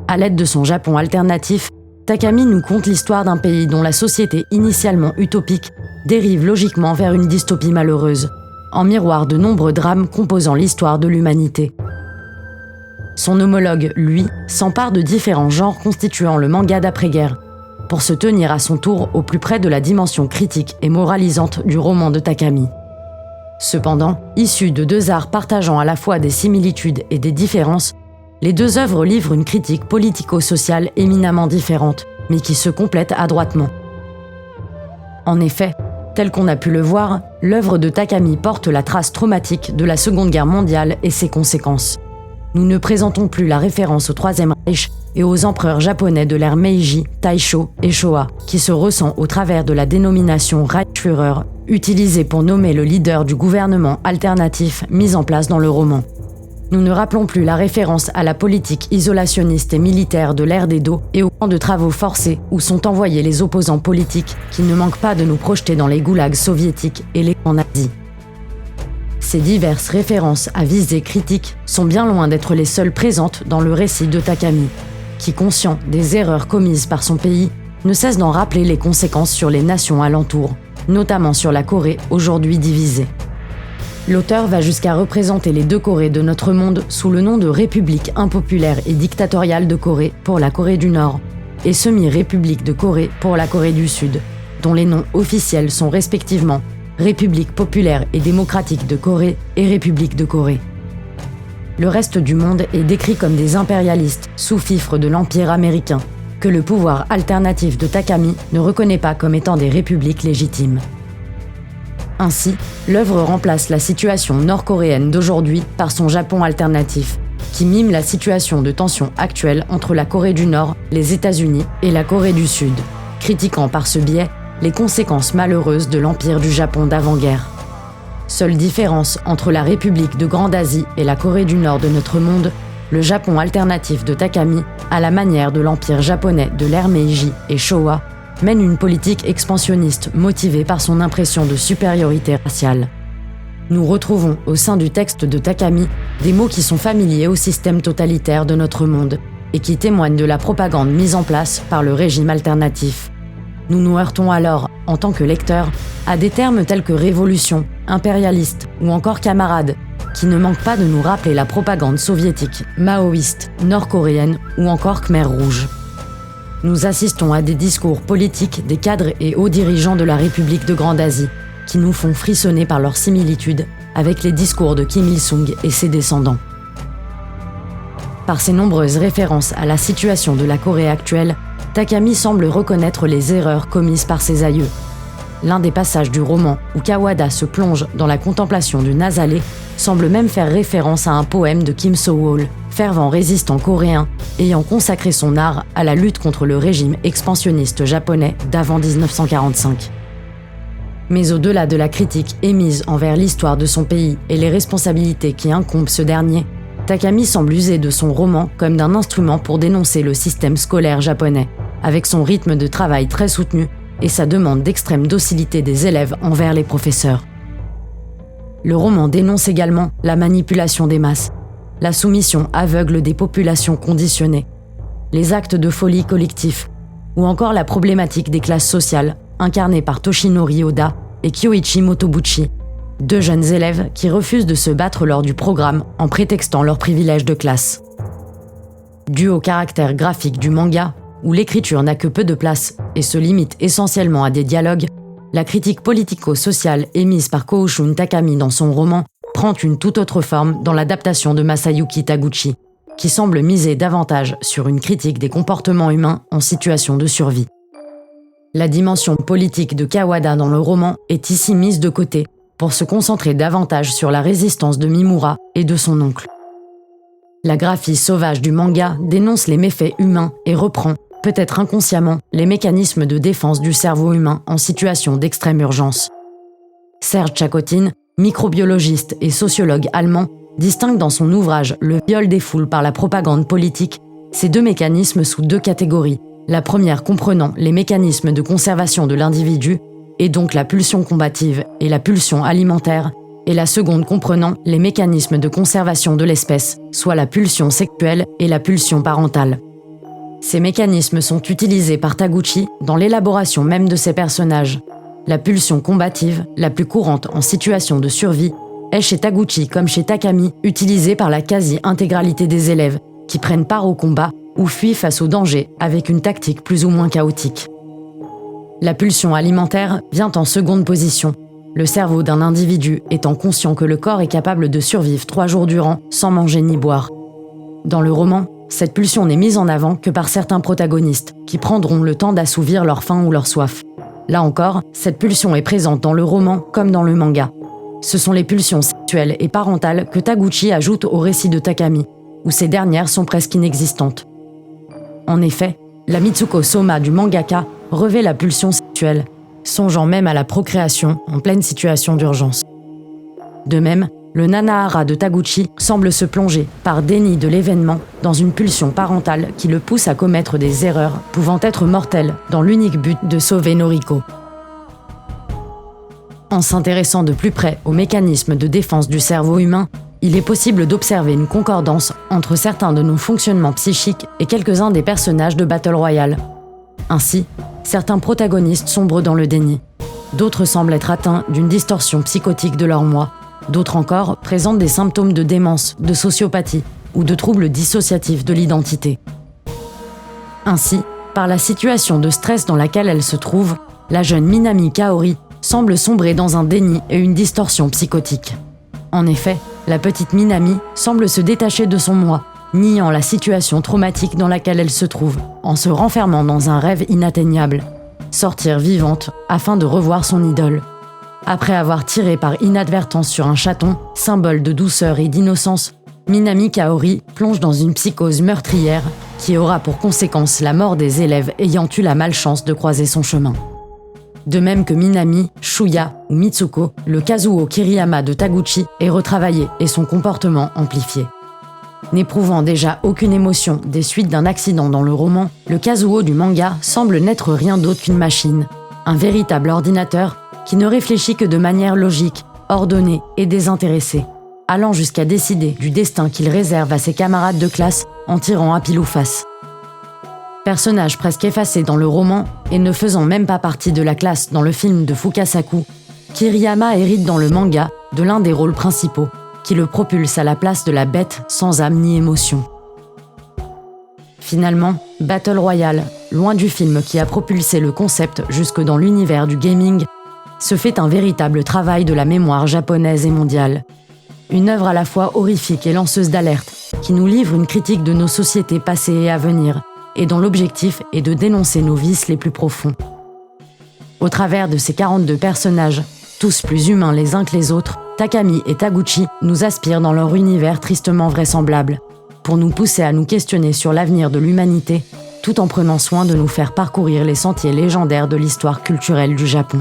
Speaker 1: À l'aide de son Japon alternatif, Takami nous conte l'histoire d'un pays dont la société initialement utopique dérive logiquement vers une dystopie malheureuse, en miroir de nombreux drames composant l'histoire de l'humanité. Son homologue, lui, s'empare de différents genres constituant le manga d'après-guerre, pour se tenir à son tour au plus près de la dimension critique et moralisante du roman de Takami. Cependant, issus de deux arts partageant à la fois des similitudes et des différences, les deux œuvres livrent une critique politico-sociale éminemment différente, mais qui se complète adroitement. En effet, tel qu'on a pu le voir, l'œuvre de Takami porte la trace traumatique de la Seconde Guerre mondiale et ses conséquences. Nous ne présentons plus la référence au Troisième Reich et aux empereurs japonais de l'ère Meiji, Taisho et Showa, qui se ressent au travers de la dénomination Reichsführer, utilisée pour nommer le leader du gouvernement alternatif mis en place dans le roman. Nous ne rappelons plus la référence à la politique isolationniste et militaire de l'ère d'Edo et aux camps de travaux forcés où sont envoyés les opposants politiques qui ne manquent pas de nous projeter dans les goulags soviétiques et les camps nazis. Ces diverses références à visée critique sont bien loin d'être les seules présentes dans le récit de Takami, qui, conscient des erreurs commises par son pays, ne cesse d'en rappeler les conséquences sur les nations alentours, notamment sur la Corée aujourd'hui divisée. L'auteur va jusqu'à représenter les deux Corées de notre monde sous le nom de République impopulaire et dictatoriale de Corée pour la Corée du Nord et semi-République de Corée pour la Corée du Sud, dont les noms officiels sont respectivement République populaire et démocratique de Corée et République de Corée. Le reste du monde est décrit comme des impérialistes sous-fifres de l'Empire américain, que le pouvoir alternatif de Takami ne reconnaît pas comme étant des républiques légitimes. Ainsi, l'œuvre remplace la situation nord-coréenne d'aujourd'hui par son Japon alternatif, qui mime la situation de tension actuelle entre la Corée du Nord, les États-Unis et la Corée du Sud, critiquant par ce biais les conséquences malheureuses de l'empire du Japon d'avant-guerre. Seule différence entre la République de Grande Asie et la Corée du Nord de notre monde, le Japon alternatif de Takami, à la manière de l'empire japonais de l'ère Meiji et Showa, mène une politique expansionniste motivée par son impression de supériorité raciale. Nous retrouvons au sein du texte de Takami des mots qui sont familiers au système totalitaire de notre monde et qui témoignent de la propagande mise en place par le régime alternatif. Nous nous heurtons alors, en tant que lecteurs, à des termes tels que révolution, impérialiste ou encore camarade, qui ne manquent pas de nous rappeler la propagande soviétique, maoïste, nord-coréenne ou encore Khmer rouge. Nous assistons à des discours politiques des cadres et hauts dirigeants de la République de Grande Asie, qui nous font frissonner par leur similitude avec les discours de Kim Il-sung et ses descendants. Par ses nombreuses références à la situation de la Corée actuelle, Takami semble reconnaître les erreurs commises par ses aïeux. L'un des passages du roman où Kawada se plonge dans la contemplation du Nasalé semble même faire référence à un poème de Kim So-wol, fervent résistant coréen, ayant consacré son art à la lutte contre le régime expansionniste japonais d'avant 1945. Mais au-delà de la critique émise envers l'histoire de son pays et les responsabilités qui incombent ce dernier, Takami semble user de son roman comme d'un instrument pour dénoncer le système scolaire japonais, avec son rythme de travail très soutenu et sa demande d'extrême docilité des élèves envers les professeurs. Le roman dénonce également la manipulation des masses, la soumission aveugle des populations conditionnées, les actes de folie collectifs, ou encore la problématique des classes sociales incarnées par Toshinori Oda et Kyoichi Motobuchi, deux jeunes élèves qui refusent de se battre lors du programme en prétextant leurs privilèges de classe. Dû au caractère graphique du manga, où l'écriture n'a que peu de place et se limite essentiellement à des dialogues, la critique politico-sociale émise par Koushun Takami dans son roman prend une toute autre forme dans l'adaptation de Masayuki Taguchi, qui semble miser davantage sur une critique des comportements humains en situation de survie. La dimension politique de Kawada dans le roman est ici mise de côté pour se concentrer davantage sur la résistance de Mimura et de son oncle. La graphie sauvage du manga dénonce les méfaits humains et reprend, peut-être inconsciemment, les mécanismes de défense du cerveau humain en situation d'extrême urgence. Serge Tchakotin, microbiologiste et sociologue allemand, distingue dans son ouvrage « Le viol des foules par la propagande politique » ces deux mécanismes sous deux catégories, la première comprenant les mécanismes de conservation de l'individu, et donc la pulsion combative et la pulsion alimentaire, et la seconde comprenant les mécanismes de conservation de l'espèce, soit la pulsion sexuelle et la pulsion parentale. Ces mécanismes sont utilisés par Taguchi dans l'élaboration même de ses personnages. La pulsion combative, la plus courante en situation de survie, est chez Taguchi comme chez Takami utilisée par la quasi-intégralité des élèves qui prennent part au combat ou fuient face au danger avec une tactique plus ou moins chaotique. La pulsion alimentaire vient en seconde position, le cerveau d'un individu étant conscient que le corps est capable de survivre 3 jours durant sans manger ni boire. Dans le roman, cette pulsion n'est mise en avant que par certains protagonistes qui prendront le temps d'assouvir leur faim ou leur soif. Là encore, cette pulsion est présente dans le roman comme dans le manga. Ce sont les pulsions sexuelles et parentales que Taguchi ajoute au récit de Takami, où ces dernières sont presque inexistantes. En effet, la Mitsuko Soma du mangaka revêt la pulsion sexuelle, songeant même à la procréation en pleine situation d'urgence. De même, le Nanahara de Taguchi semble se plonger, par déni de l'événement, dans une pulsion parentale qui le pousse à commettre des erreurs pouvant être mortelles dans l'unique but de sauver Noriko. En s'intéressant de plus près aux mécanismes de défense du cerveau humain, il est possible d'observer une concordance entre certains de nos fonctionnements psychiques et quelques-uns des personnages de Battle Royale. Ainsi, certains protagonistes sombrent dans le déni. D'autres semblent être atteints d'une distorsion psychotique de leur moi. D'autres encore présentent des symptômes de démence, de sociopathie ou de troubles dissociatifs de l'identité. Ainsi, par la situation de stress dans laquelle elle se trouve, la jeune Minami Kaori semble sombrer dans un déni et une distorsion psychotique. En effet, la petite Minami semble se détacher de son moi, niant la situation traumatique dans laquelle elle se trouve, en se renfermant dans un rêve inatteignable. Sortir vivante afin de revoir son idole. Après avoir tiré par inadvertance sur un chaton, symbole de douceur et d'innocence, Minami Kaori plonge dans une psychose meurtrière qui aura pour conséquence la mort des élèves ayant eu la malchance de croiser son chemin. De même que Minami, Shuya ou Mitsuko, le Kazuo Kiriyama de Taguchi est retravaillé et son comportement amplifié. N'éprouvant déjà aucune émotion des suites d'un accident dans le roman, le Kazuo du manga semble n'être rien d'autre qu'une machine, un véritable ordinateur qui ne réfléchit que de manière logique, ordonnée et désintéressée, allant jusqu'à décider du destin qu'il réserve à ses camarades de classe en tirant à pile ou face. Personnage presque effacé dans le roman et ne faisant même pas partie de la classe dans le film de Fukasaku, Kiriyama hérite dans le manga de l'un des rôles principaux, qui le propulse à la place de la bête sans âme ni émotion. Finalement, Battle Royale, loin du film qui a propulsé le concept jusque dans l'univers du gaming, se fait un véritable travail de la mémoire japonaise et mondiale. Une œuvre à la fois horrifique et lanceuse d'alerte, qui nous livre une critique de nos sociétés passées et à venir, et dont l'objectif est de dénoncer nos vices les plus profonds. Au travers de ces 42 personnages, tous plus humains les uns que les autres, Takami et Taguchi nous aspirent dans leur univers tristement vraisemblable, pour nous pousser à nous questionner sur l'avenir de l'humanité, tout en prenant soin de nous faire parcourir les sentiers légendaires de l'histoire culturelle du Japon.